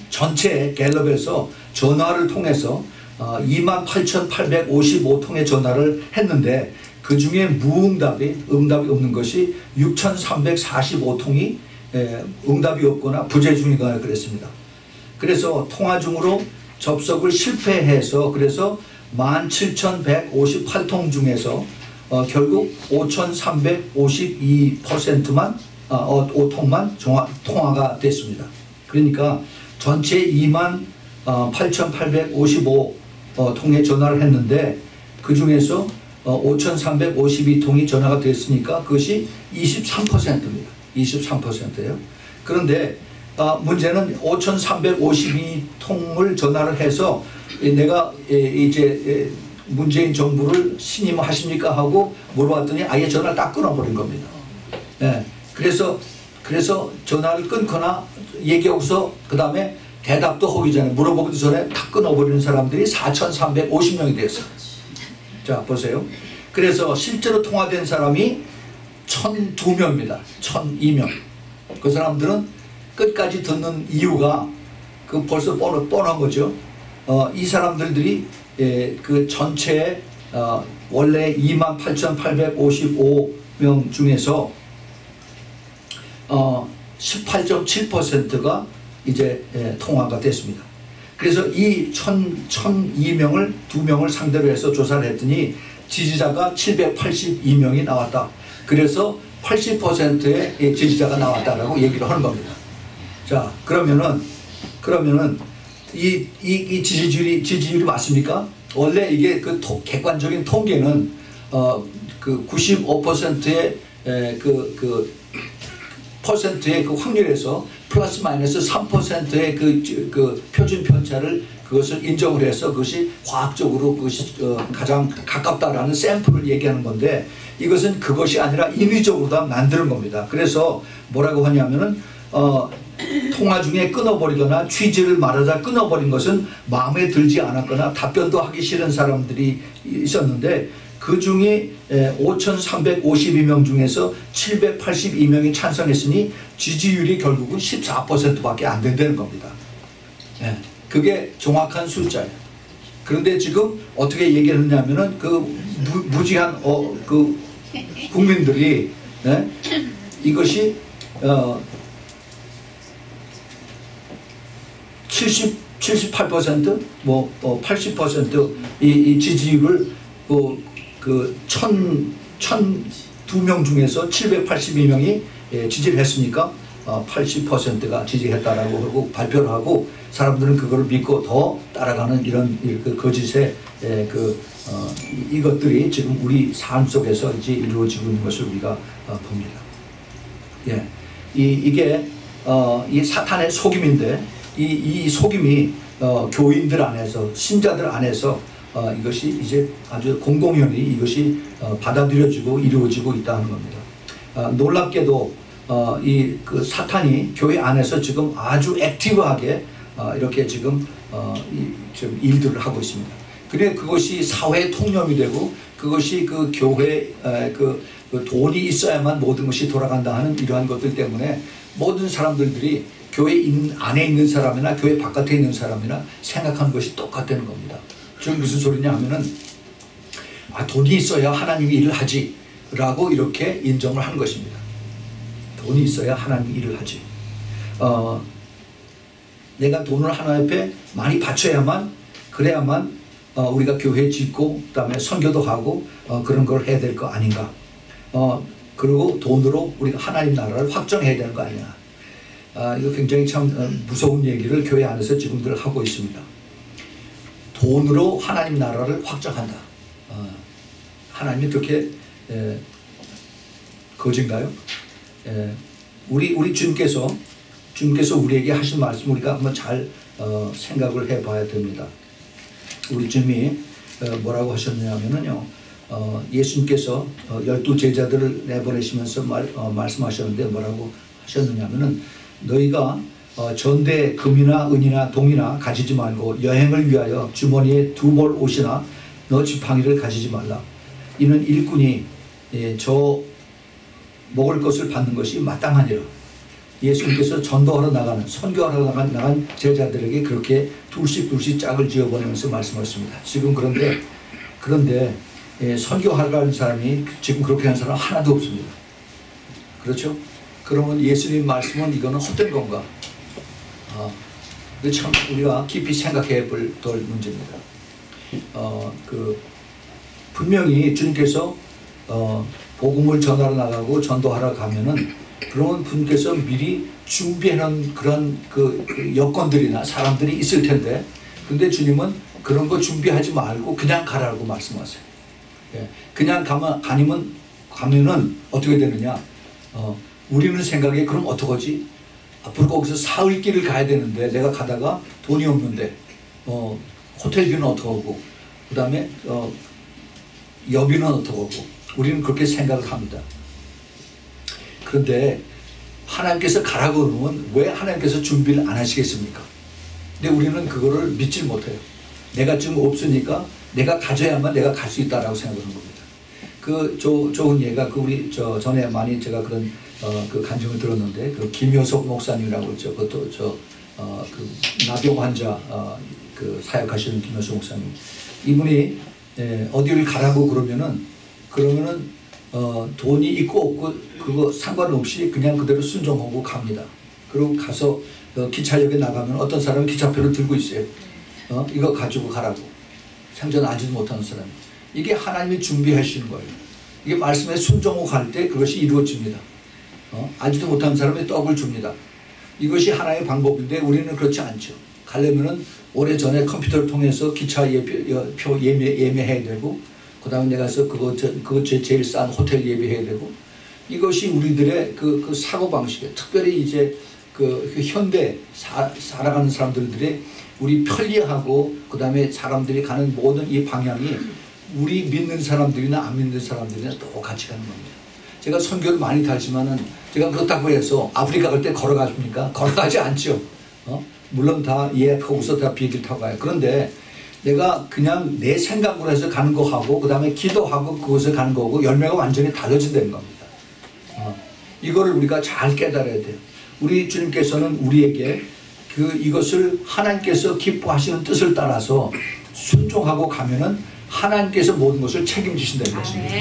전체 갤럽에서 전화를 통해서 28,855통의 전화를 했는데 그 중에 응답이 없는 것이 6,345통이 응답이 없거나 부재 중이거나 그랬습니다. 그래서 통화 중으로 접속을 실패해서 그래서 17,158통 중에서 결국 5,352%만 5통만 통화가 됐습니다. 그러니까 전체 28,855통의 전화를 했는데 그 중에서 5,352통이 전화가 됐으니까 그것이 23%입니다. 23%예요. 그런데 문제는 5,352통을 전화를 해서 내가 이제 문재인 정부를 신임하십니까 하고 물어봤더니 아예 전화를 딱 끊어버린 겁니다. 그래서 전화를 끊거나 얘기하고서 그 다음에 대답도 하기 전에 물어보기도 전에 탁 끊어버리는 사람들이 4,350명이 됐어요. 자 보세요. 그래서 실제로 통화된 사람이 1,002명입니다. 1,002명. 그 사람들은 끝까지 듣는 이유가 그 벌써 뻔한 거죠. 이 사람들이 그 전체 원래 28,855명 중에서 18.7%가 이제 통화가 됐습니다. 그래서 이 1,002명을 2명을 상대로 해서 조사를 했더니 지지자가 782명이 나왔다. 그래서 80%의 지지자가 나왔다라고 얘기를 하는 겁니다. 자, 그러면은 이 지지율이 맞습니까? 원래 이게 그 객관적인 통계는 그 95%의 퍼센트의 그 확률에서 플러스 마이너스 3%의 그 표준 편차를 그것을 인정을 해서 그것이 과학적으로 그것이 가장 가깝다라는 샘플을 얘기하는 건데 이것은 그것이 아니라 인위적으로 다 만드는 겁니다. 그래서 뭐라고 하냐면은 통화 중에 끊어버리거나 취지를 말하자 끊어버린 것은 마음에 들지 않았거나 답변도 하기 싫은 사람들이 있었는데 그 중에 5,352명 중에서 782명이 찬성했으니 지지율이 결국은 14%밖에 안 된다는 겁니다. 그게 정확한 숫자예요. 그런데 지금 어떻게 얘기를 했냐면은 그 무지한 그 국민들이 이것이 78% 뭐 80% 이 지지율을 그 1,002명 중에서 782명이 지지를 했으니까 80%가 지지했다라고 하고 발표를 하고 사람들은 그거를 믿고 더 따라가는 이런 그 거짓의 이것들이 지금 우리 삶 속에서 이제 이루어지고 있는 것을 우리가 봅니다. 예, 이게 이 사탄의 속임인데 이 속임이 교인들 안에서 신자들 안에서 이것이 이제 아주 공공연히 이것이 받아들여지고 이루어지고 있다는 겁니다. 놀랍게도 그 사탄이 교회 안에서 지금 아주 액티브하게 이렇게 지금 일들을 하고 있습니다. 그래 그것이 사회 통념이 되고 그것이 그 교회 그 돈이 있어야만 모든 것이 돌아간다 하는 이러한 것들 때문에 모든 사람들이 교회 안에 있는 사람이나 교회 바깥에 있는 사람이나 생각하는 것이 똑같다는 겁니다. 지금 무슨 소리냐 하면은 돈이 있어야 하나님이 일을 하지 라고 이렇게 인정을 하는 것입니다. 돈이 있어야 하나님이 일을 하지. 내가 돈을 하나님 앞에 많이 바쳐야만 그래야만 우리가 교회 짓고 그다음에 선교도 하고 그런 걸 해야 될 거 아닌가. 그리고 돈으로 우리가 하나님 나라를 확정해야 되는 거 아니냐. 이거 굉장히 참 무서운 얘기를 교회 안에서 지금들 하고 있습니다. 돈으로 하나님 나라를 확정한다. 하나님이 그렇게 거짓인가요? 우리 주님께서 우리에게 하신 말씀 우리가 한번 잘 생각을 해봐야 됩니다. 우리 주님이 뭐라고 하셨냐면요, 예수님께서 12 제자들을 내보내시면서 말씀하셨는데 뭐라고 하셨느냐면은 너희가 전대 금이나 은이나 동이나 가지지 말고 여행을 위하여 주머니에 2벌 옷이나 너 지팡이를 가지지 말라. 이는 일꾼이 저 먹을 것을 받는 것이 마땅하니라. 예수님께서 전도하러 나가는 선교하러 나간 제자들에게 그렇게 둘씩 짝을 지어보내면서 말씀하셨습니다. 지금 그런데 선교하러 가는 사람이 지금 그렇게 하는 사람 하나도 없습니다. 그렇죠? 그러면 예수님 말씀은 이거는 헛된 건가? 참 우리가 깊이 생각해 볼 문제입니다. 분명히 주님께서 복음을 전하러 나가고 전도하러 가면은 그런 분께서 미리 준비해놓은 그런 그 여건들이나 사람들이 있을 텐데, 근데 주님은 그런 거 준비하지 말고 그냥 가라고 말씀하세요. 그냥 가면은 어떻게 되느냐? 우리는 생각에 그럼 어떡하지? 앞으로 거기서 사흘 길을 가야 되는데 내가 가다가 돈이 없는데 호텔비는 어떡하고 그 다음에 여비는 어떡하고 우리는 그렇게 생각을 합니다. 그런데 하나님께서 가라고 그러면 왜 하나님께서 준비를 안 하시겠습니까? 근데 우리는 그거를 믿질 못해요. 내가 지금 없으니까 내가 가져야만 내가 갈 수 있다라고 생각하는 겁니다. 좋은 예가 우리 전에 많이 제가 그런 그 간증을 들었는데 김효석 목사님이라고 있죠. 그것도 나병 환자 사역하시는 김효석 목사님. 이분이 어디를 가라고 그러면은 돈이 있고 없고 그거 상관없이 그냥 그대로 순종하고 갑니다. 그리고 가서 기차역에 나가면 어떤 사람은 기차표를 들고 있어요. 이거 가지고 가라고. 생전 알지도 못하는 사람이. 이게 하나님이 준비하시는 거예요. 이게 말씀에 순종하고 갈 때 그것이 이루어집니다. 알지도 못하는 사람이 떡을 줍니다. 이것이 하나의 방법인데 우리는 그렇지 않죠. 가려면은 오래전에 컴퓨터를 통해서 기차 표 예매해야 되고 그 다음에 내가서 그거 제일 싼 호텔 예배해야 되고 이것이 우리들의 그 사고방식이에요. 특별히 이제 그 현대 살아가는 사람들의 우리 편리하고 그 다음에 사람들이 가는 모든 이 방향이 우리 믿는 사람들이나 안 믿는 사람들이나 똑같이 가는 겁니다. 제가 선교를 많이 가지만은 제가 그렇다고 해서 아프리카 갈 때 걸어가십니까? 걸어가지 않죠. 물론 다 예약하고서 다 비행기를 타고 가요. 그런데 내가 그냥 내 생각으로 해서 가는 거 하고 그 다음에 기도하고 그것을 가는 거고 열매가 완전히 달라진다는 겁니다. 이거를 우리가 잘 깨달아야 돼요. 우리 주님께서는 우리에게 이것을 하나님께서 기뻐하시는 뜻을 따라서 순종하고 가면은 하나님께서 모든 것을 책임지신다는 것입니다.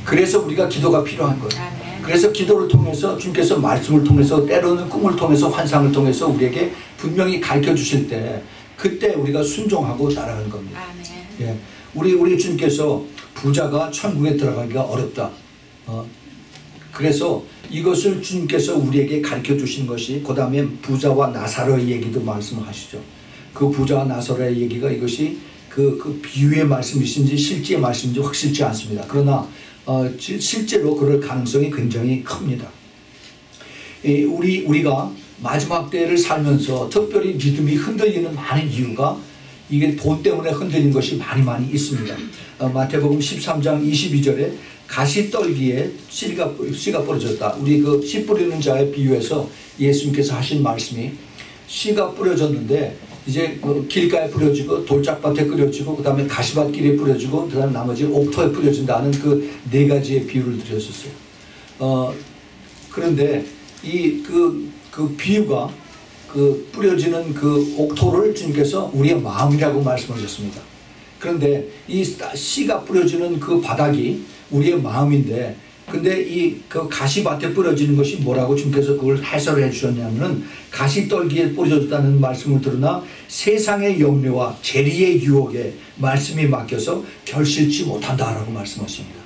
그래서 우리가 기도가 필요한 거예요. 그래서 기도를 통해서 주님께서 말씀을 통해서 때로는 꿈을 통해서 환상을 통해서 우리에게 분명히 가르쳐 주실 때 그때 우리가 순종하고 따라가는 겁니다. 아멘. 예, 우리 주님께서 부자가 천국에 들어가기가 어렵다. 그래서 이것을 주님께서 우리에게 가르쳐 주신 것이 그 다음에 부자와 나사로의 얘기도 말씀하시죠. 그 부자와 나사로의 얘기가 이것이 그 비유의 말씀이신지 실제의 말씀인지 확실치 않습니다. 그러나 실제로 그럴 가능성이 굉장히 큽니다. 우리가 마지막 때를 살면서 특별히 믿음이 흔들리는 많은 이유가 이게 돈 때문에 흔들린 것이 많이 있습니다. 마태복음 13장 22절에 가시떨기에 씨가 뿌려졌다. 우리 그 씨 뿌리는 자의 비유에서 예수님께서 하신 말씀이 씨가 뿌려졌는데 이제 그 길가에 뿌려지고 돌짝밭에 뿌려지고 그 다음에 가시밭길에 뿌려지고 그 다음에 나머지 옥토에 뿌려진다는 그 네 가지의 비유를 드렸었어요. 그런데 그 비유가 그 뿌려지는 그 옥토를 주님께서 우리의 마음이라고 말씀하셨습니다. 그런데 이 씨가 뿌려지는 그 바닥이 우리의 마음인데 근데 그 가시밭에 뿌려지는 것이 뭐라고 주님께서 그걸 해설을 해주셨냐면은 가시떨기에 뿌려졌다는 말씀을 들으나 세상의 염려와 재리의 유혹에 말씀이 맡겨서 결실치 못한다라고 말씀하십니다.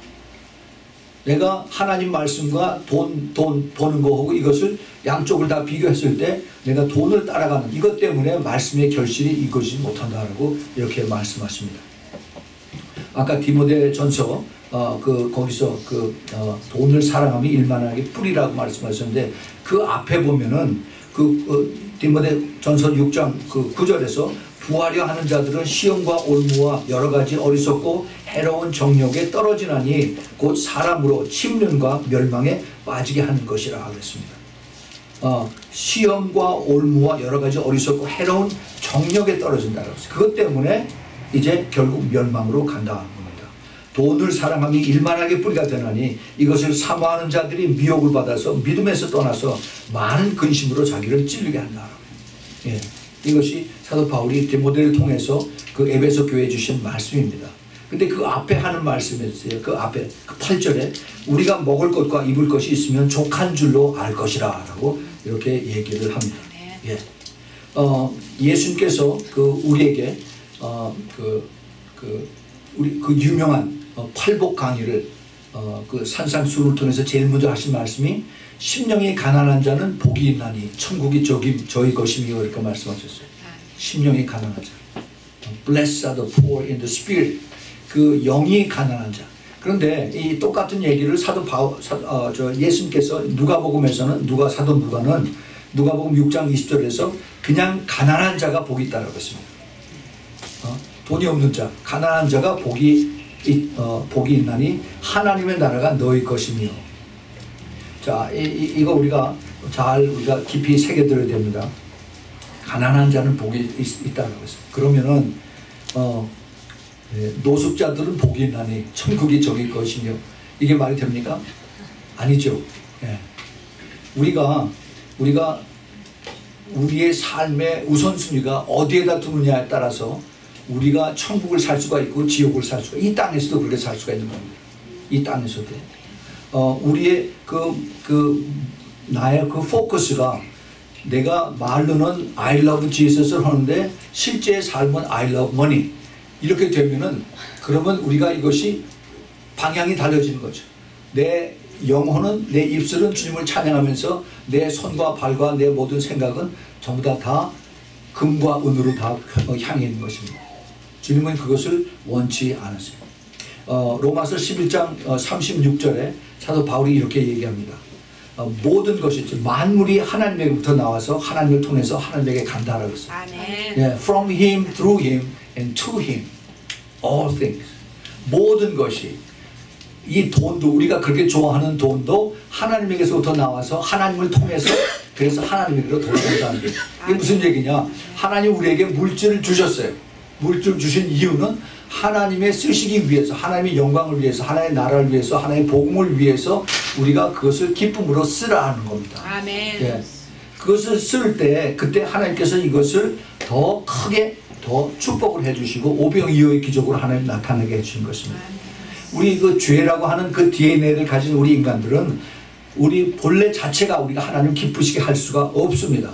내가 하나님 말씀과 돈 버는 거하고 이것을 양쪽을 다 비교했을 때 내가 돈을 따라가는 이것 때문에 말씀의 결실이 이것이 못한다라고 이렇게 말씀하십니다. 아까 디모데전서 거기서 돈을 사랑하며 일만하게 뿌리라고 말씀하셨는데 그 앞에 보면은 디모데전서 6장 9절에서 부하려 하는 자들은 시험과 올무와 여러 가지 어리석고 해로운 정욕에 떨어지나니 곧 사람으로 침륜과 멸망에 빠지게 하는 것이라 그랬습니다. 시험과 올무와 여러 가지 어리석고 해로운 정욕에 떨어진다고 했어요. 그것 때문에 이제 결국 멸망으로 간다는 겁니다. 돈을 사랑하며 일만하게 뿌리가 되나니 이것을 사모하는 자들이 미혹을 받아서 믿음에서 떠나서 많은 근심으로 자기를 찔리게 한다. 예. 이것이 사도 바울이 디모데를 통해서 그 에베소 교회에 주신 말씀입니다. 근데 그 앞에 하는 말씀이었어요. 그 앞에 그 8절에 우리가 먹을 것과 입을 것이 있으면 족한 줄로 알 것이라 라고 이렇게 얘기를 합니다. 예. 예수님께서 우리에게 우리 유명한 팔복 강의를 그 산상수훈을 통해서 제일 먼저 하신 말씀이 심령이 가난한 자는 복이 있나니 천국이 저희 것이며 이렇게 말씀하셨어요. 심령이 가난한 자. Blessed are the poor in the spirit. 그 영이 가난한 자. 그런데 이 똑같은 얘기를 예수님께서 누가복음에서는 사도 누가는 누가복음 6장 20절에서 그냥 가난한 자가 복이 있다라고 했습니다. 돈이 없는 자, 가난한 자가 복이 있나니 하나님의 나라가 너희 것이며. 자, 이거 우리가 깊이 새겨들어야 됩니다. 가난한 자는 복이 있다고 했어요. 그러면은 노숙자들은 복이 있나니 천국이 저기 것이며 이게 말이 됩니까? 아니죠. 예. 우리가 우리의 삶의 우선순위가 어디에다 두느냐에 따라서 우리가 천국을 살 수가 있고 지옥을 살 수가, 이 땅에서도 그렇게 살 수가 있는 겁니다. 이 땅에서도. 우리의 나의 포커스가 내가 말로는 I love Jesus를 하는데 실제 삶은 I love money. 이렇게 되면은 그러면 우리가 이것이 방향이 달라지는 거죠. 내 영혼은, 내 입술은 주님을 찬양하면서 내 손과 발과 내 모든 생각은 전부 다 금과 은으로 다 향해 있는 것입니다. 주님은 그것을 원치 않으세요. 로마서 11장 36절에 사도 바울이 이렇게 얘기합니다. 모든 것이 만물이 하나님에게부터 나와서 하나님을 통해서 하나님에게 간다라고 했어요. Yeah, from him, through him, and to him, all things. 모든 것이, 이 돈도, 우리가 그렇게 좋아하는 돈도 하나님에게서부터 나와서 하나님을 통해서 그래서 하나님에게로 돌아간다는 거예요. 이게 무슨 얘기냐? 하나님 우리에게 물질을 주셨어요. 물질을 주신 이유는 하나님의 쓰시기 위해서, 하나님의 영광을 위해서, 하나님의 나라를 위해서, 하나님의 복음을 위해서 우리가 그것을 기쁨으로 쓰라 하는 겁니다. 아멘. 예. 그것을 쓸 때 그때 하나님께서 이것을 더 크게 더 축복을 해주시고 오병이어의 기적으로 하나님 나타나게 해주신 것입니다. 우리 그 죄라고 하는 그 DNA를 가진 우리 인간들은 우리 본래 자체가 우리가 하나님 기쁘시게 할 수가 없습니다.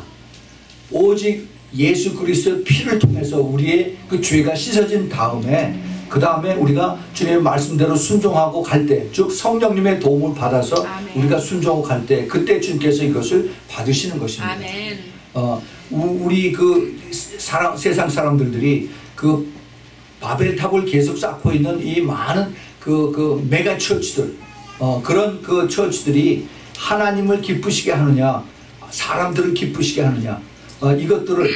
오직 예수 그리스도의 피를 통해서 우리의 그 죄가 씻어진 다음에 그 다음에 우리가 주님의 말씀대로 순종하고 갈 때, 즉 성령님의 도움을 받아서 아멘. 우리가 순종하고 갈 때 그때 주님께서 이것을 받으시는 것입니다. 아멘. 우리 그 세상 사람들이 그 바벨탑을 계속 쌓고 있는 이 많은 그 메가 처치들, 그런 그 처치들이 하나님을 기쁘시게 하느냐, 사람들을 기쁘시게 하느냐, 이것들을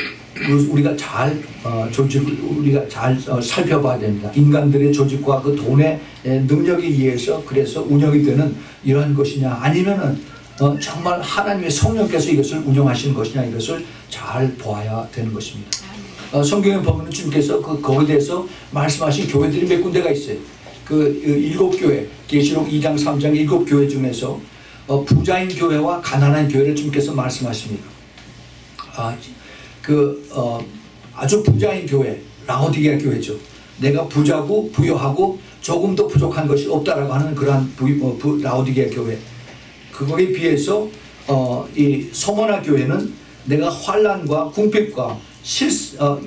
우리가 잘 우리가 잘 살펴봐야 됩니다. 인간들의 조직과 그 돈의 능력에 의해서 그래서 운영이 되는 이러한 것이냐, 아니면은 정말 하나님의 성령께서 이것을 운영하시는 것이냐, 이것을 잘 보아야 되는 것입니다. 성경에 보면 주님께서 거기에 대해서 말씀하신 교회들이 몇 군데가 있어요. 그 7교회, 계시록 2장 3장 7교회 중에서 부자인 교회와 가난한 교회를 주님께서 말씀하십니다. 아주 부자인 교회, 라오디게아 교회죠. 내가 부자고 부유하고 조금도 부족한 것이 없다라고 하는 그러한 라오디게아 교회. 그거에 비해서 이 서머나 교회는 내가 환난과 궁핍과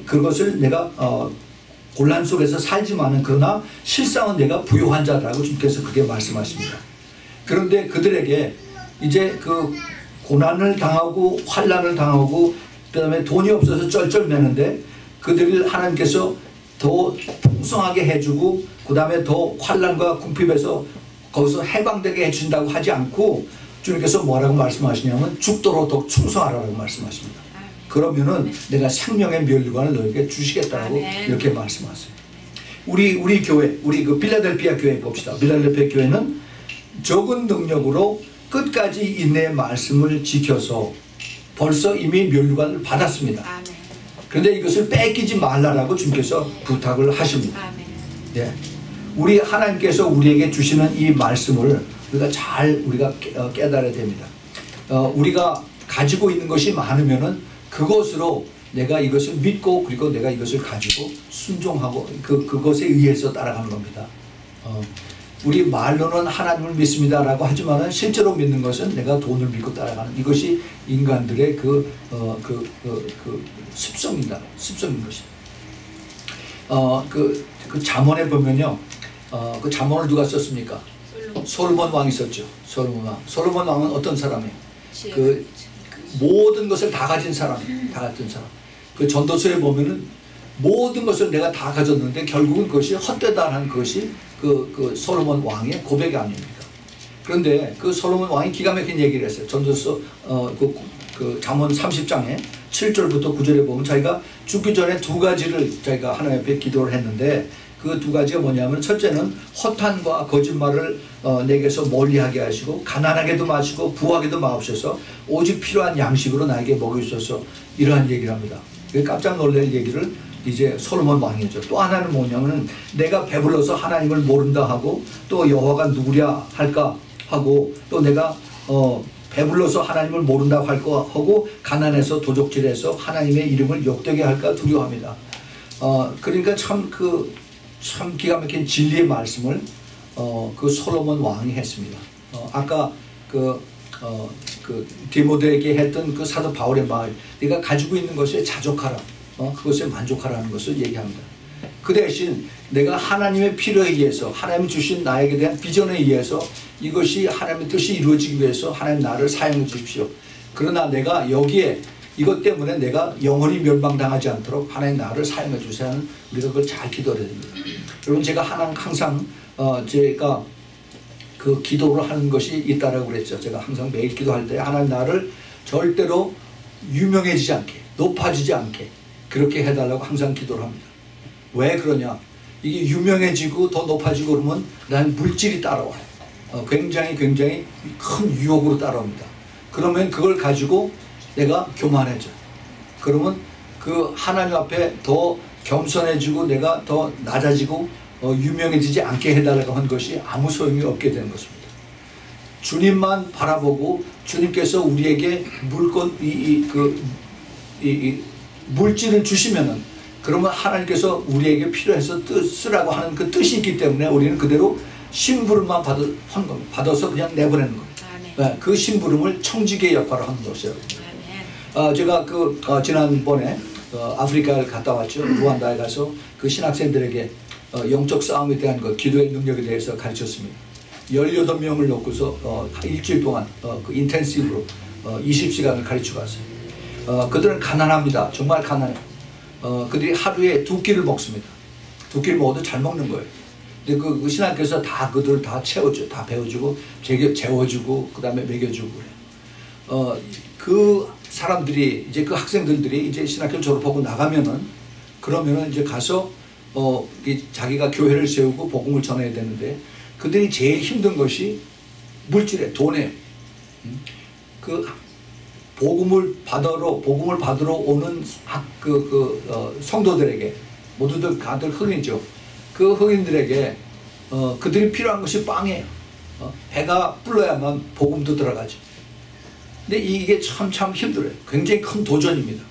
그것을 내가 곤란 속에서 살지만은 그러나 실상은 내가 부유한 자라고 주님께서 그렇게 말씀하십니다. 그런데 그들에게 이제 그 고난을 당하고 환난을 당하고 그다음에 돈이 없어서 쩔쩔매는데 그들을 하나님께서 더 풍성하게 해주고 그다음에 더 환난과 궁핍에서 거기서 해방되게 해준다고 하지 않고 주님께서 뭐라고 말씀하시냐면 죽도록 더 충성하라고 말씀하십니다. 그러면은 내가 생명의 면류관을 너에게 주시겠다라고 이렇게 말씀하세요. 우리 교회, 우리 그 빌라델피아 교회 봅시다. 빌라델피아 교회는 적은 능력으로 끝까지 인내의 말씀을 지켜서 벌써 이미 면류관을 받았습니다. 그런데 이것을 뺏기지 말라라고 주님께서 부탁을 하십니다. 네. 우리 하나님께서 우리에게 주시는 이 말씀을 우리가 잘 깨달아야 됩니다. 우리가 가지고 있는 것이 많으면은 그것으로 내가 이것을 믿고 그리고 내가 이것을 가지고 순종하고 그것에 의해서 따라가는 겁니다. 우리 말로는 하나님을 믿습니다라고 하지만은 실제로 믿는 것은 내가 돈을 믿고 따라가는 이것이 인간들의 그 습성입니다. 습성인 것입니다. 그 잠언에 보면요, 그 잠언을 누가 썼습니까? 솔로몬 왕이 썼죠. 솔로몬 왕은 어떤 사람이에요? 그 모든 것을 다 가진 사람이에요. 다 가진 사람. 그 전도서에 보면은 모든 것을 내가 다 가졌는데 결국은 그것이 헛되다는 것이 그 솔로몬 왕의 고백이 아닙니까? 그런데 그 솔로몬 왕이 기가 막힌 얘기를 했어요. 전도서 그 잠언 30장에 7절부터 9절에 보면 자기가 죽기 전에 두 가지를 자기가 하나님 앞에 기도를 했는데 그 두 가지가 뭐냐면 첫째는 허탄과 거짓말을 내게서 멀리하게 하시고 가난하게도 마시고 부하게도 마옵소서 오직 필요한 양식으로 나에게 먹여주소서 이러한 얘기를 합니다. 깜짝 놀랄 얘기를 이제 솔로몬 왕이죠. 또 하나는 뭐냐면 내가 배불러서 하나님을 모른다 하고 또 여호와가 누구랴 할까 하고 또 내가 배불러서 하나님을 모른다고 할 거 하고 가난해서 도적질해서 하나님의 이름을 욕되게 할까 두려워합니다. 그러니까 참 기가 막힌 진리의 말씀을 그 솔로몬 왕이 했습니다. 아까 그 디모데에게 했던 그 사도 바울의 말, 네가 가지고 있는 것에 자족하라, 그것에 만족하라는 것을 얘기합니다. 그 대신 내가 하나님의 필요에 의해서 하나님이 주신 나에게 대한 비전에 의해서 이것이 하나님의 뜻이 이루어지기 위해서 하나님 나를 사용해 주십시오. 그러나 내가 여기에 이것 때문에 내가 영원히 멸망당하지 않도록 하나님 나를 사용해 주세요 하는 우리가 그걸 잘 기도해야 됩니다. 여러분 제가 항상 제가 그 기도를 하는 것이 있다라고 그랬죠. 제가 항상 매일 기도할 때 하나님 나를 절대로 유명해지지 않게 높아지지 않게 그렇게 해달라고 항상 기도를 합니다. 왜 그러냐? 이게 유명해지고 더 높아지고 그러면 난 물질이 따라와요. 굉장히 큰 유혹으로 따라옵니다. 그러면 그걸 가지고 내가 교만해져. 그러면 그 하나님 앞에 더 겸손해지고 내가 더 낮아지고 유명해지지 않게 해달라고 한 것이 아무 소용이 없게 되는 것입니다. 주님만 바라보고 주님께서 우리에게 물질을 주시면은 그러면 하나님께서 우리에게 필요해서 쓰라고 하는 그 뜻이 있기 때문에 우리는 그대로 심부름만 받은 겁니다. 받아서 그냥 내보내는 겁니다. 그 심부름을 청지기의 역할을 하는 것이에요. 제가 지난번에 아프리카를 갔다 왔죠. 루안다에 가서 그 신학생들에게 영적 싸움에 대한 기도의 능력에 대해서 가르쳤습니다. 18명을 놓고서 일주일 동안 그 인텐시브로 20시간을 가르치고 왔어요. 그들은 가난합니다. 정말 가난해요. 그들이 하루에 2끼를 먹습니다. 2끼를 먹어도 잘 먹는 거예요. 근데 그 신학교에서 다 그들을 다 채워줘, 다 배워주고, 재워주고, 그 다음에 먹여주고 그래요. 그 사람들이, 이제 그 학생들이 이제 신학교 졸업하고 나가면은, 그러면은 이제 가서, 자기가 교회를 세우고 복음을 전해야 되는데, 그들이 제일 힘든 것이 물질에, 돈에, 그 복음을 받으러 오는 성도들에게, 모두들 다들 흑인이죠. 그 흑인들에게 그들이 필요한 것이 빵이에요. 배가 불러야만 복음도 들어가지. 근데 이게 참 힘들어요. 굉장히 큰 도전입니다.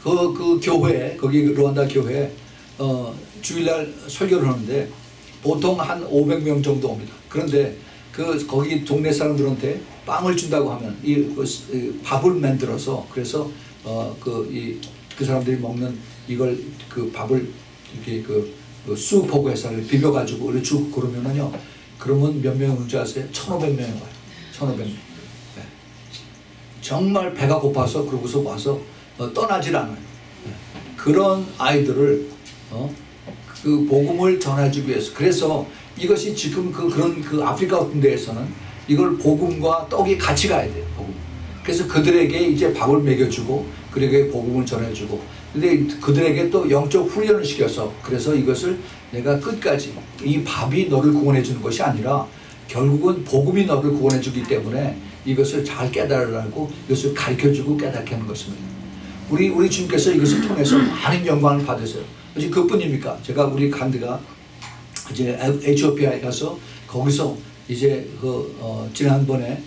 그 교회, 거기 루안다 교회 주일날 설교를 하는데 보통 한 500명 정도 옵니다. 그런데 거기 동네 사람들한테 빵을 준다고 하면 밥을 만들어서, 그래서 그 사람들이 먹는 이걸 밥을 이렇게 쑥 해서 비벼가지고 이렇게 주고 그러면은요, 그러면 몇 명 오는지 아세요? 1,500명이 와요. 1,500명. 네. 정말 배가 고파서 그러고서 와서 떠나질 않아요. 네. 그런 아이들을 그 복음을 전해주기 위해서, 그래서 이것이 지금 그런 아프리카 같은 데에서는 이걸 복음과 떡이 같이 가야 돼요. 복음. 그래서 그들에게 이제 밥을 먹여주고, 그들에게 복음을 전해주고, 근데 그들에게 또 영적 훈련을 시켜서, 그래서 이것을 내가 끝까지, 이 밥이 너를 구원해 주는 것이 아니라 결국은 복음이 너를 구원해 주기 때문에 이것을 잘 깨달으라고 이것을 가르쳐 주고 깨닫게 하는 것입니다. 우리 주님께서 이것을 통해서 많은 영광을 받으세요. 어제 그뿐입니까? 제가 우리 간드가 이제 에티오피아에 가서 거기서 이제 지난번에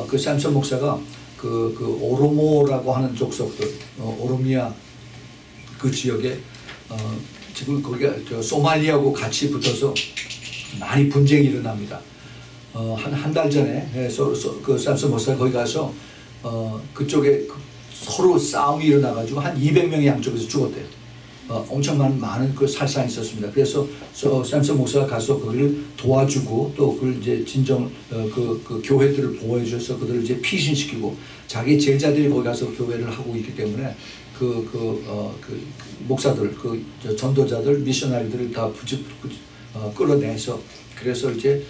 그 샘슨 목사가 그 오로모라고 하는 족속들, 오로미아 그 지역에 지금 거기가 소말리아하고 같이 붙어서 많이 분쟁이 일어납니다. 한 달 전에 그 샘슨 목사가 거기 가서 그쪽에 서로 싸움이 일어나가지고 한 200명이 양쪽에서 죽었대요. 엄청 많은 그 살상이 있었습니다. 그래서 샘슨 목사가 가서 거기를 도와주고, 또 그걸 이제 그 교회들을 보호해 줘서 그들을 이제 피신시키고, 자기 제자들이 거기 가서 교회를 하고 있기 때문에 그 목사들, 전도자들, 미셔나리들을 다 끌어내서, 그래서 이제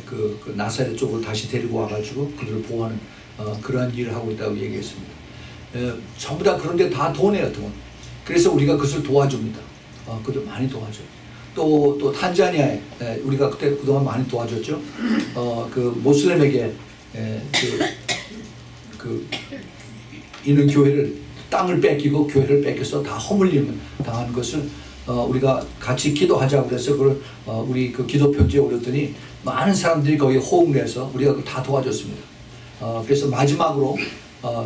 그 나사렛 쪽으로 다시 데리고 와가지고 그들을 보호하는 그러한 일을 하고 있다고 얘기했습니다. 전부 다 그런데 다 돈이에요, 돈. 그래서 우리가 그것을 도와줍니다. 그들 많이 도와줘요. 또 탄자니아에 우리가 그동안 많이 도와줬죠. 그 모슬렘에게 있는 교회를, 땅을 뺏기고 교회를 뺏겨서 다 허물림 당한 것을 우리가 같이 기도하자고 그래서 그걸 우리 그 기도 편지에 올렸더니 많은 사람들이 거기에 호응을 해서 우리가 다 도와줬습니다. 그래서 마지막으로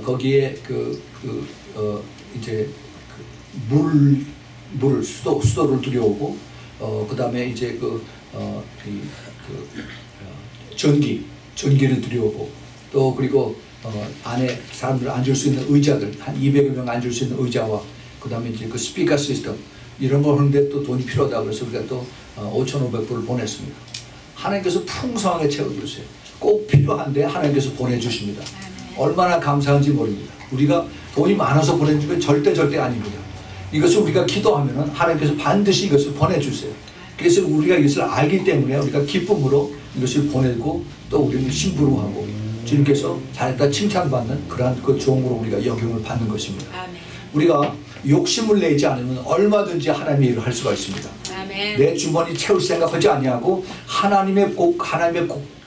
거기에 이제 물을 수도를 들여오고, 그 다음에 이제 전기를 들여오고, 또 그리고 안에 사람들 앉을 수 있는 의자들, 한 200여 명 앉을 수 있는 의자와, 그 다음에 이제 그 스피커 시스템, 이런 거 하는데 또 돈이 필요하다고 그래서 우리가 또 5,500불을 보냈습니다. 하나님께서 풍성하게 채워주세요. 꼭 필요한데 하나님께서 보내주십니다. 얼마나 감사한지 모릅니다. 우리가 돈이 많아서 보내주는 건 절대 아닙니다. 이것을 우리가 기도하면 하나님께서 반드시 이것을 보내주세요. 그래서 우리가 이것을 알기 때문에 우리가 기쁨으로 이것을 보내고, 또 우리는 심부름하고 주님께서 잘했다 칭찬받는 그러한 그 종으로 우리가 역용을 받는 것입니다. 아멘. 우리가 욕심을 내지 않으면 얼마든지 하나님의 일을 할 수가 있습니다. 아멘. 내 주머니 채울 생각하지 아니하고 하나님의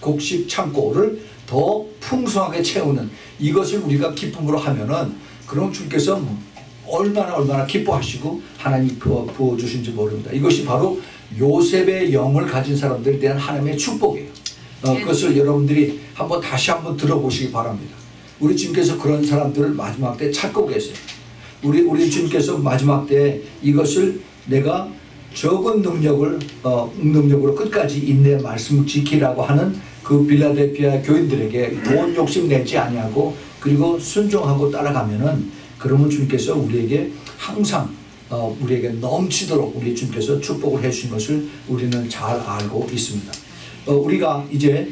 곡식 창고를 더 풍성하게 채우는 이것을 우리가 기쁨으로 하면은, 그럼 주님께서 얼마나 기뻐하시고 하나님이 부어주신지 모릅니다. 이것이 바로 요셉의 영을 가진 사람들에 대한 하나님의 축복이에요. 그것을 여러분들이 다시 한번 들어보시기 바랍니다. 우리 주님께서 그런 사람들을 마지막 때 찾고 계세요. 우리 주님께서 마지막 때 이것을 내가 적은 능력으로 끝까지 인내 말씀을 지키라고 하는 그 빌라델피아 교인들에게 돈 욕심 내지 아니하고 그리고 순종하고 따라가면은 그러면 주님께서 우리에게 항상 우리에게 넘치도록 우리 주님께서 축복을 해주신 것을 우리는 잘 알고 있습니다. 우리가 이제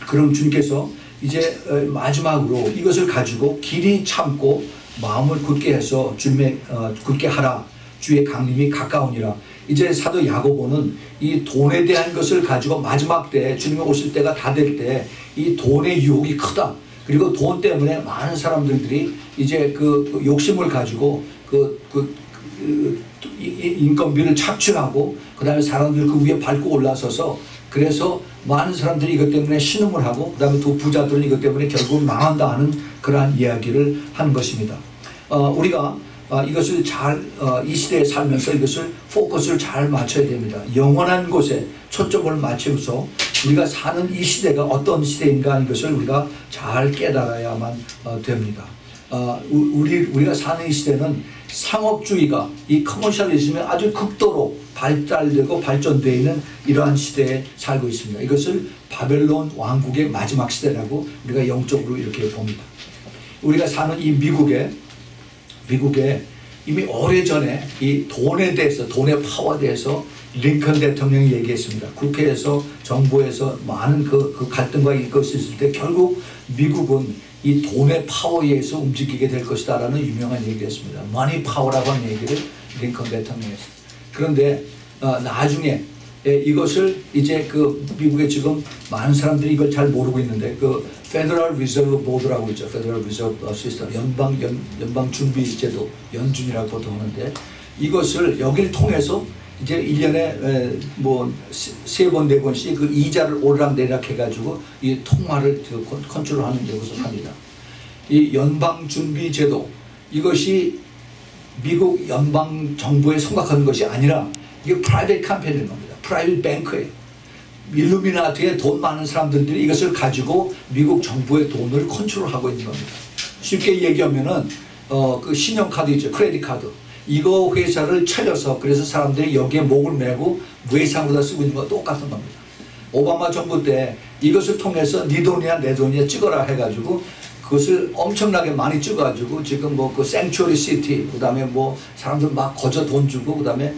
그럼 주님께서 이제 마지막으로 이것을 가지고 길이 참고 마음을 굳게 해서 주님의 굳게 하라. 주의 강림이 가까우니라. 이제 사도 야고보는 이 돈에 대한 것을 가지고 마지막 때 주님이 오실 때가 다 될 때 이 돈의 유혹이 크다. 그리고 돈 때문에 많은 사람들이 이제 그 욕심을 가지고 인건비를 착취하고 그 다음에 사람들 그 위에 밟고 올라서서 그래서 많은 사람들이 이것 때문에 신음을 하고 그 다음에 또 부자들은 이것 때문에 결국 망한다 하는 그러한 이야기를 하는 것입니다. 우리가 이것을 잘 이 시대에 살면서 이것을 포커스를 잘 맞춰야 됩니다. 영원한 곳에 초점을 맞추면서 우리가 사는 이 시대가 어떤 시대인가 하는 것을 우리가 잘 깨달아야만 됩니다. 우리가 사는 이 시대는 상업주의가 이 커머셜리즘에 아주 극도로 발달되고 발전되어 있는 이러한 시대에 살고 있습니다. 이것을 바벨론 왕국의 마지막 시대라고 우리가 영적으로 이렇게 봅니다. 우리가 사는 이 미국에 이미 오래전에 이 돈에 대해서 돈의 파워에 대해서 링컨 대통령이 얘기했습니다. 국회에서 정부에서 많은 그 갈등과 이것이 있을 때 결국 미국은 이 돈의 파워에 의해서 움직이게 될 것이다 라는 유명한 얘기를 했습니다. 머니 파워라고 하는 얘기를 링컨 대통령이 했습니다. 그런데 나중에 이것을 이제 그 미국에 지금 많은 사람들이 이걸 잘 모르고 있는데 그 페더럴 리저브 보드라고 있죠. 페더럴 리저브 시스템 연방 준비 제도 연준이라고 보통 하는데 이것을 여기를 통해서 이제 1년에 뭐 3번 4번씩 그 이자를 오르락내리락 해가지고 이 통화를 컨트롤하는 데 구속합니다. 이 연방 준비 제도 이것이 미국 연방 정부에 성각하는 것이 아니라 이게 프라이빗 컴퍼니인 겁니다. 프라이빗 뱅크예요. 일루미나티에 돈 많은 사람들이 이것을 가지고 미국 정부의 돈을 컨트롤하고 있는 겁니다. 쉽게 얘기하면은 그 신용카드 있죠. 크레딧 카드. 이거 회사를 차려서 그래서 사람들이 여기에 목을 메고 무해상으로 다 쓰고 있는 거 똑같은 겁니다. 오바마 정부 때 이것을 통해서 네 돈이야 내 돈이야 찍어라 해가지고 그것을 엄청나게 많이 찍어가지고 지금 뭐 그 생츄리 시티 그 다음에 뭐 사람들 막 거저 돈 주고 그 다음에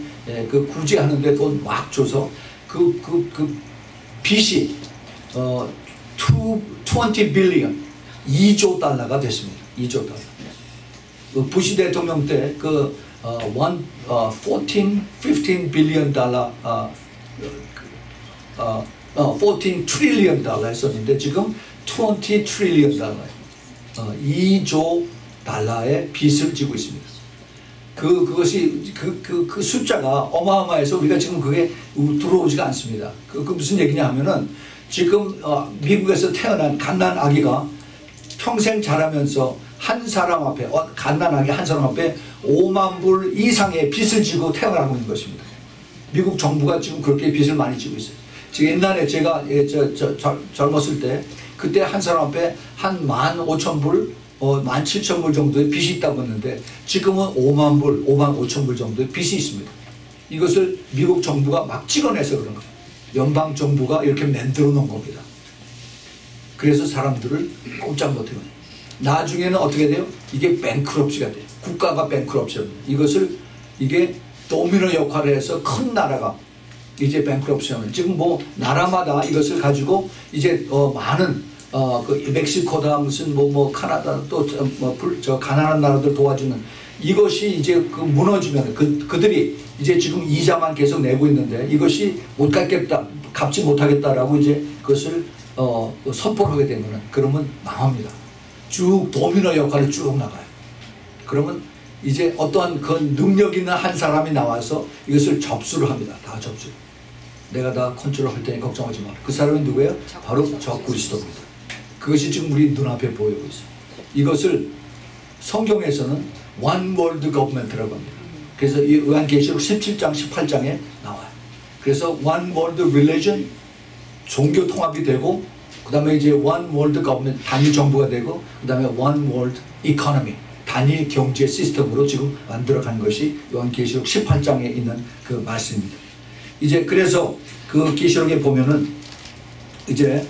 그 구제하는데 돈 막 줘서 그 빚이 20 빌리언 2조 달러가 됐습니다. 2조 달러. 부시 대통령 때 그 15 빌리언 달러 14 트릴리언 달러 했었는데 지금 20 트릴리언 달러 2조 달러의 빚을 지고 있습니다. 그것이 그 숫자가 어마어마해서 우리가 지금 그게 들어오지가 않습니다. 그 무슨 얘기냐 하면은 지금 미국에서 태어난 갓난 아기가 평생 자라면서 한 사람 앞에 갓난아기 한 사람 앞에 5만 불 이상의 빚을 지고 태어나고 있는 것입니다. 미국 정부가 지금 그렇게 빚을 많이 지고 있어요. 지금 옛날에 제가 젊었을 때 그때 한 사람 앞에 한 15,000불 17,000불 정도의 빚이 있다고 했는데 지금은 5만 불 55,000불 정도의 빚이 있습니다. 이것을 미국 정부가 막 찍어내서 그런 거예요. 연방 정부가 이렇게 만들어 놓은 겁니다. 그래서 사람들을 꼼짝 못해요. 나중에는 어떻게 돼요? 이게 뱅크럽시가 돼요. 국가가 뱅크럽시가 돼요. 이게 도미노 역할을 해서 큰 나라가 이제 뱅크럽시하면 지금 뭐 나라마다 이것을 가지고 이제 많은 그 멕시코다 무슨 뭐 카나다 또 저 가난한 나라들 도와주는 이것이 이제 그 무너지면 그들이 이제 지금 이자만 계속 내고 있는데 이것이 못 갚겠다 갚지 못하겠다라고 이제 그것을 선포를 하게 되면은 그러면 망합니다. 쭉 도미노 역할을 쭉 나가요. 그러면 이제 어떠한 그 능력 있는 한 사람이 나와서 이것을 접수를 합니다. 다 접수. 내가 다 컨트롤 할 테니 걱정하지 마. 그 사람은 누구예요? 바로 저 그리스도입니다. 그것이 지금 우리 눈앞에 보이고 있어요. 이것을 성경에서는 One World Government라고 합니다. 그래서 이 요한계시록 17장 18장에 나와요. 그래서 One World Religion 종교 통합이 되고 그 다음에 이제 One World Government 단일 정부가 되고 그 다음에 One World Economy 단일 경제 시스템으로 지금 만들어간 것이 요한계시록 18장에 있는 그 말씀입니다. 이제 그래서 그 계시록에 보면은 이제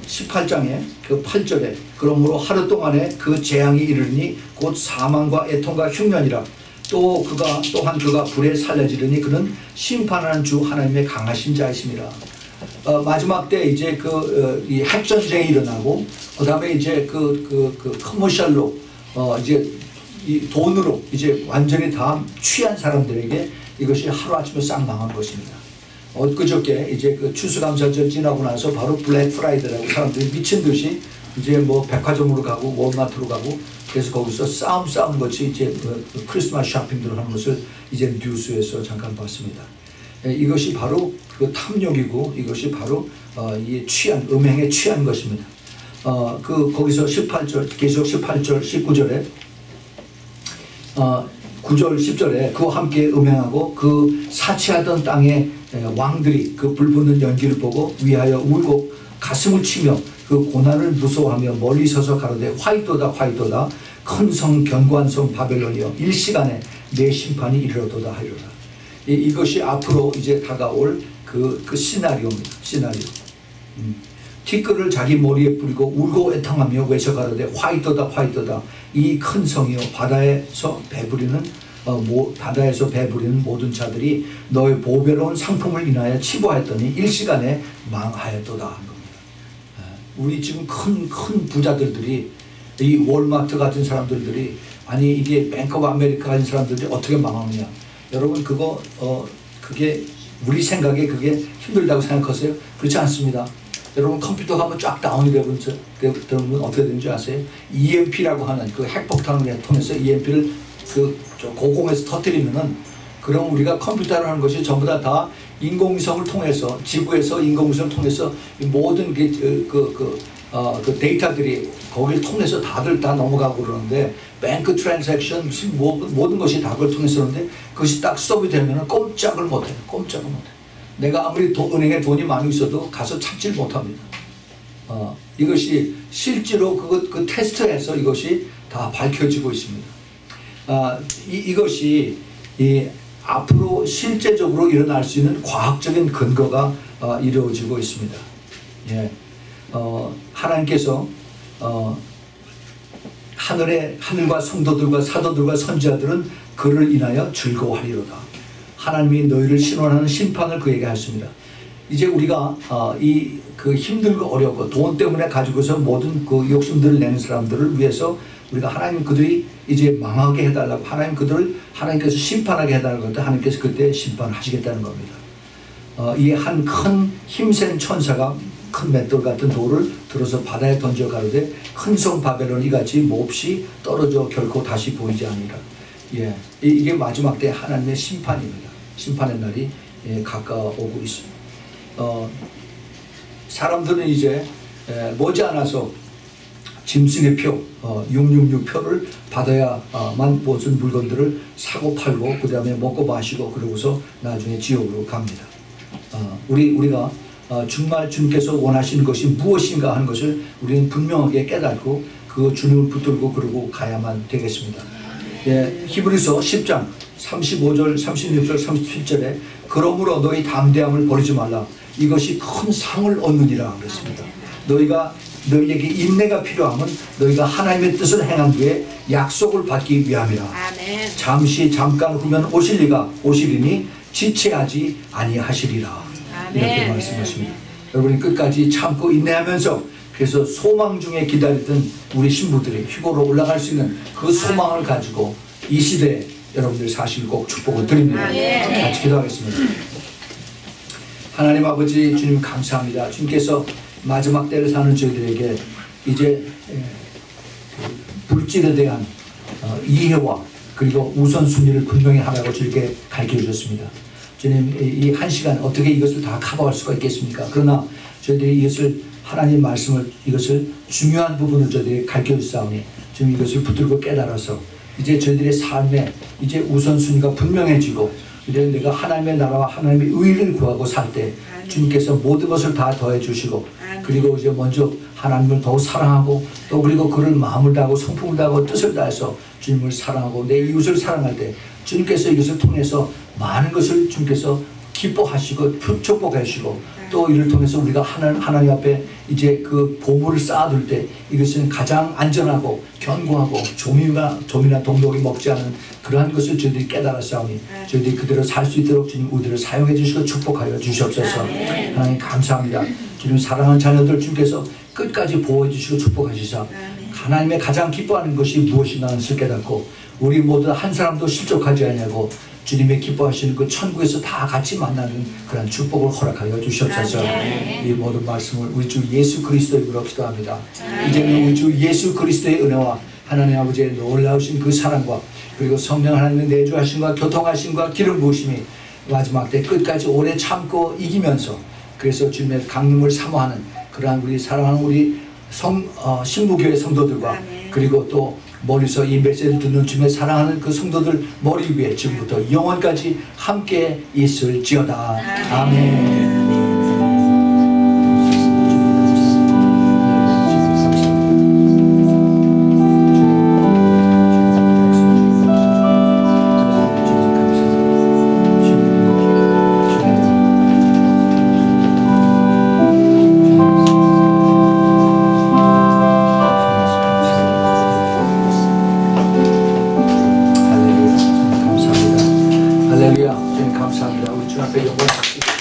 18장에 그 8절에 그러므로 하루 동안에 그 재앙이 이르니 곧 사망과 애통과 흉년이라 또 또한 그가 불에 살려지르니 그는 심판하는 주 하나님의 강하신 자이십니다. 마지막 때 이제 이 핵전쟁이 일어나고 그 다음에 이제 커머셜로 이제 이 돈으로 이제 완전히 다 취한 사람들에게 이것이 하루아침에 싹 망한 것입니다. 엊그저께 이제 추수감사절 지나고 나서 바로 블랙 프라이데이라고 사람들이 미친 듯이 이제 뭐 백화점으로 가고 월마트로 가고 그래서 거기서 싸움 것이 이제 크리스마스 쇼핑들을 하는 것을 이제 뉴스에서 잠깐 봤습니다. 이것이 바로 그 탐욕이고 이것이 바로 이 음행에 취한 것입니다. 거기서 18절 계속 18절 19절에 9절 10절에 그와 함께 음행하고 그 사치하던 땅의 왕들이 그 불붙는 연기를 보고 위하여 울고 가슴을 치며 그 고난을 무서워하며 멀리 서서 가로되 화이토다 화이토다 큰 성 견고한 성 바벨론이여 일시간에 내 심판이 이르러도다 하리로다. 이것이 앞으로 이제 다가올 그 시나리오입니다. 시나리오. 티끌을 자기 머리에 뿌리고 울고 애통하며 외쳐 가로되 화이토다 화이토다 이 큰 성이요 바다에서 배부리는 모든 자들이 너의 보배로운 상품을 인하여 치부하였더니 일시간에 망하였도다 한 겁니다. 우리 지금 큰 부자들이 이 월마트 같은 사람들이 아니 이게 뱅크 오브 아메리카 같은 사람들이 어떻게 망하느냐. 여러분 그게 우리 생각에 그게 힘들다고 생각하세요? 그렇지 않습니다. 여러분 컴퓨터가 한번 쫙 다운이 되면 어떻게 되는지 아세요? EMP라고 하는 그 핵폭탄을 통해서 EMP를 고공에서 터뜨리면은 그럼 우리가 컴퓨터를 하는 것이 전부 다 인공위성을 통해서 지구에서 인공위성을 통해서 모든 그 데이터들이 거기를 통해서 다들 다 넘어가고 그러는데 뱅크 트랜잭션 모든 것이 다 그걸 통해서 그러는데 그것이 딱 스톱이 되면은 꼼짝을 못해요. 꼼짝을 못해요. 내가 아무리 은행에 돈이 많이 있어도 가서 찾질 못합니다. 이것이 실제로 그 테스트에서 이것이 다 밝혀지고 있습니다. 이것이 앞으로 실제적으로 일어날 수 있는 과학적인 근거가 이루어지고 있습니다. 예. 하나님께서 하늘과 성도들과 사도들과 선지자들은 그를 인하여 즐거워하리로다. 하나님이 너희를 신원하는 심판을 그에게 하십니다. 이제 우리가 그 힘들고 어렵고 돈 때문에 가지고서 모든 그 욕심들을 내는 사람들을 위해서 우리가 하나님 그들이 이제 망하게 해달라고 하나님께서 심판하게 해달라고 할 때 하나님께서 그때 심판하시겠다는 겁니다. 이 한 큰 힘센 천사가 큰 맷돌 같은 돌을 들어서 바다에 던져 가로되 큰 성 바벨론 이같이 몹시 떨어져 결코 다시 보이지 아니라. 예, 이게 마지막 때 하나님의 심판입니다. 심판의 날이 가까워오고 있습니다. 사람들은 이제 머지않아서 짐승의 표, 666표를 받아야만 모든 물건들을 사고 팔고 그 다음에 먹고 마시고 그러고서 나중에 지옥으로 갑니다. 우리가 정말 주님께서 원하시는 것이 무엇인가 하는 것을 우리는 분명하게 깨닫고 그 주님을 붙들고 그러고 가야만 되겠습니다. 예, 히브리서 10장 35절, 36절, 37절에 그러므로 너희 담대함을 버리지 말라. 이것이 큰 상을 얻느니라 그랬습니다. 너희에게 인내가 필요하면 너희가 하나님의 뜻을 행한 뒤에 약속을 받기 위함이라. 아멘. 잠깐 후면 오시리니 지체하지 아니하시리라. 아멘. 이렇게 말씀하십니다. 여러분이 끝까지 참고 인내하면서 그래서 소망 중에 기다리던 우리 신부들이 휘고로 올라갈 수 있는 그 소망을 가지고 이 시대에 여러분들 사실 꼭 축복을 드립니다. 같이 기도하겠습니다. 하나님 아버지 주님 감사합니다. 주님께서 마지막 때를 사는 저희들에게 이제 물질에 대한 이해와 그리고 우선순위를 분명히 하라고 저에게 가르쳐 주셨습니다. 주님 이 한 시간 어떻게 이것을 다 커버할 수가 있겠습니까? 그러나 저희들이 이것을 하나님 말씀을 이것을 중요한 부분을 저희들이 가르쳐 주사오니 지금 이것을 붙들고 깨달아서 이제 저희들의 삶에 이제 우선순위가 분명해지고 이제 내가 하나님의 나라와 하나님의 의를 구하고 살 때 주님께서 모든 것을 다 더해 주시고 그리고 이제 먼저 하나님을 더 사랑하고 또 그리고 그를 마음을 다하고 성품을 다하고 뜻을 다해서 주님을 사랑하고 내 이웃을 사랑할 때 주님께서 이것을 통해서 많은 것을 주님께서 기뻐하시고 축복하시고 또 이를 통해서 우리가 하나님 앞에 이제 그 보물을 쌓아둘 때 이것은 가장 안전하고 견고하고 좀이나 동독이 먹지 않은 그러한 것을 저희들이 깨달았사오니 저희들이 그대로 살 수 있도록 주님 우리를 사용해 주시고 축복하여 주시옵소서. 하나님 감사합니다. 주님 사랑하는 자녀들 주께서 끝까지 보호해 주시고 축복하시사 하나님의 가장 기뻐하는 것이 무엇인가 하는 것을 깨닫고 우리 모두 한 사람도 실족하지 않냐고 주님의 기뻐하시는 그 천국에서 다 같이 만나는 그런 축복을 허락하여 주시옵소서. 이 모든 말씀을 우리 주 예수 그리스도의 이름으로 기도합니다. 이제는 우리 주 예수 그리스도의 은혜와 하나님 아버지의 놀라우신 그 사랑과 그리고 성령 하나님의 내주하심과 교통하심과 기름 부으심이 마지막 때 끝까지 오래 참고 이기면서 그래서 주님의 강림을 사모하는 그러한 우리 사랑하는 우리 신부교회 성도들과 그리고 또 멀리서 이 메시지를 듣는 주님의 사랑하는 그 성도들 머리 위에 지금부터 영원까지 함께 있을지어다. 아멘. 할렐루야. 주님 감사합니다. 우리 주 앞에 영광 드립니다.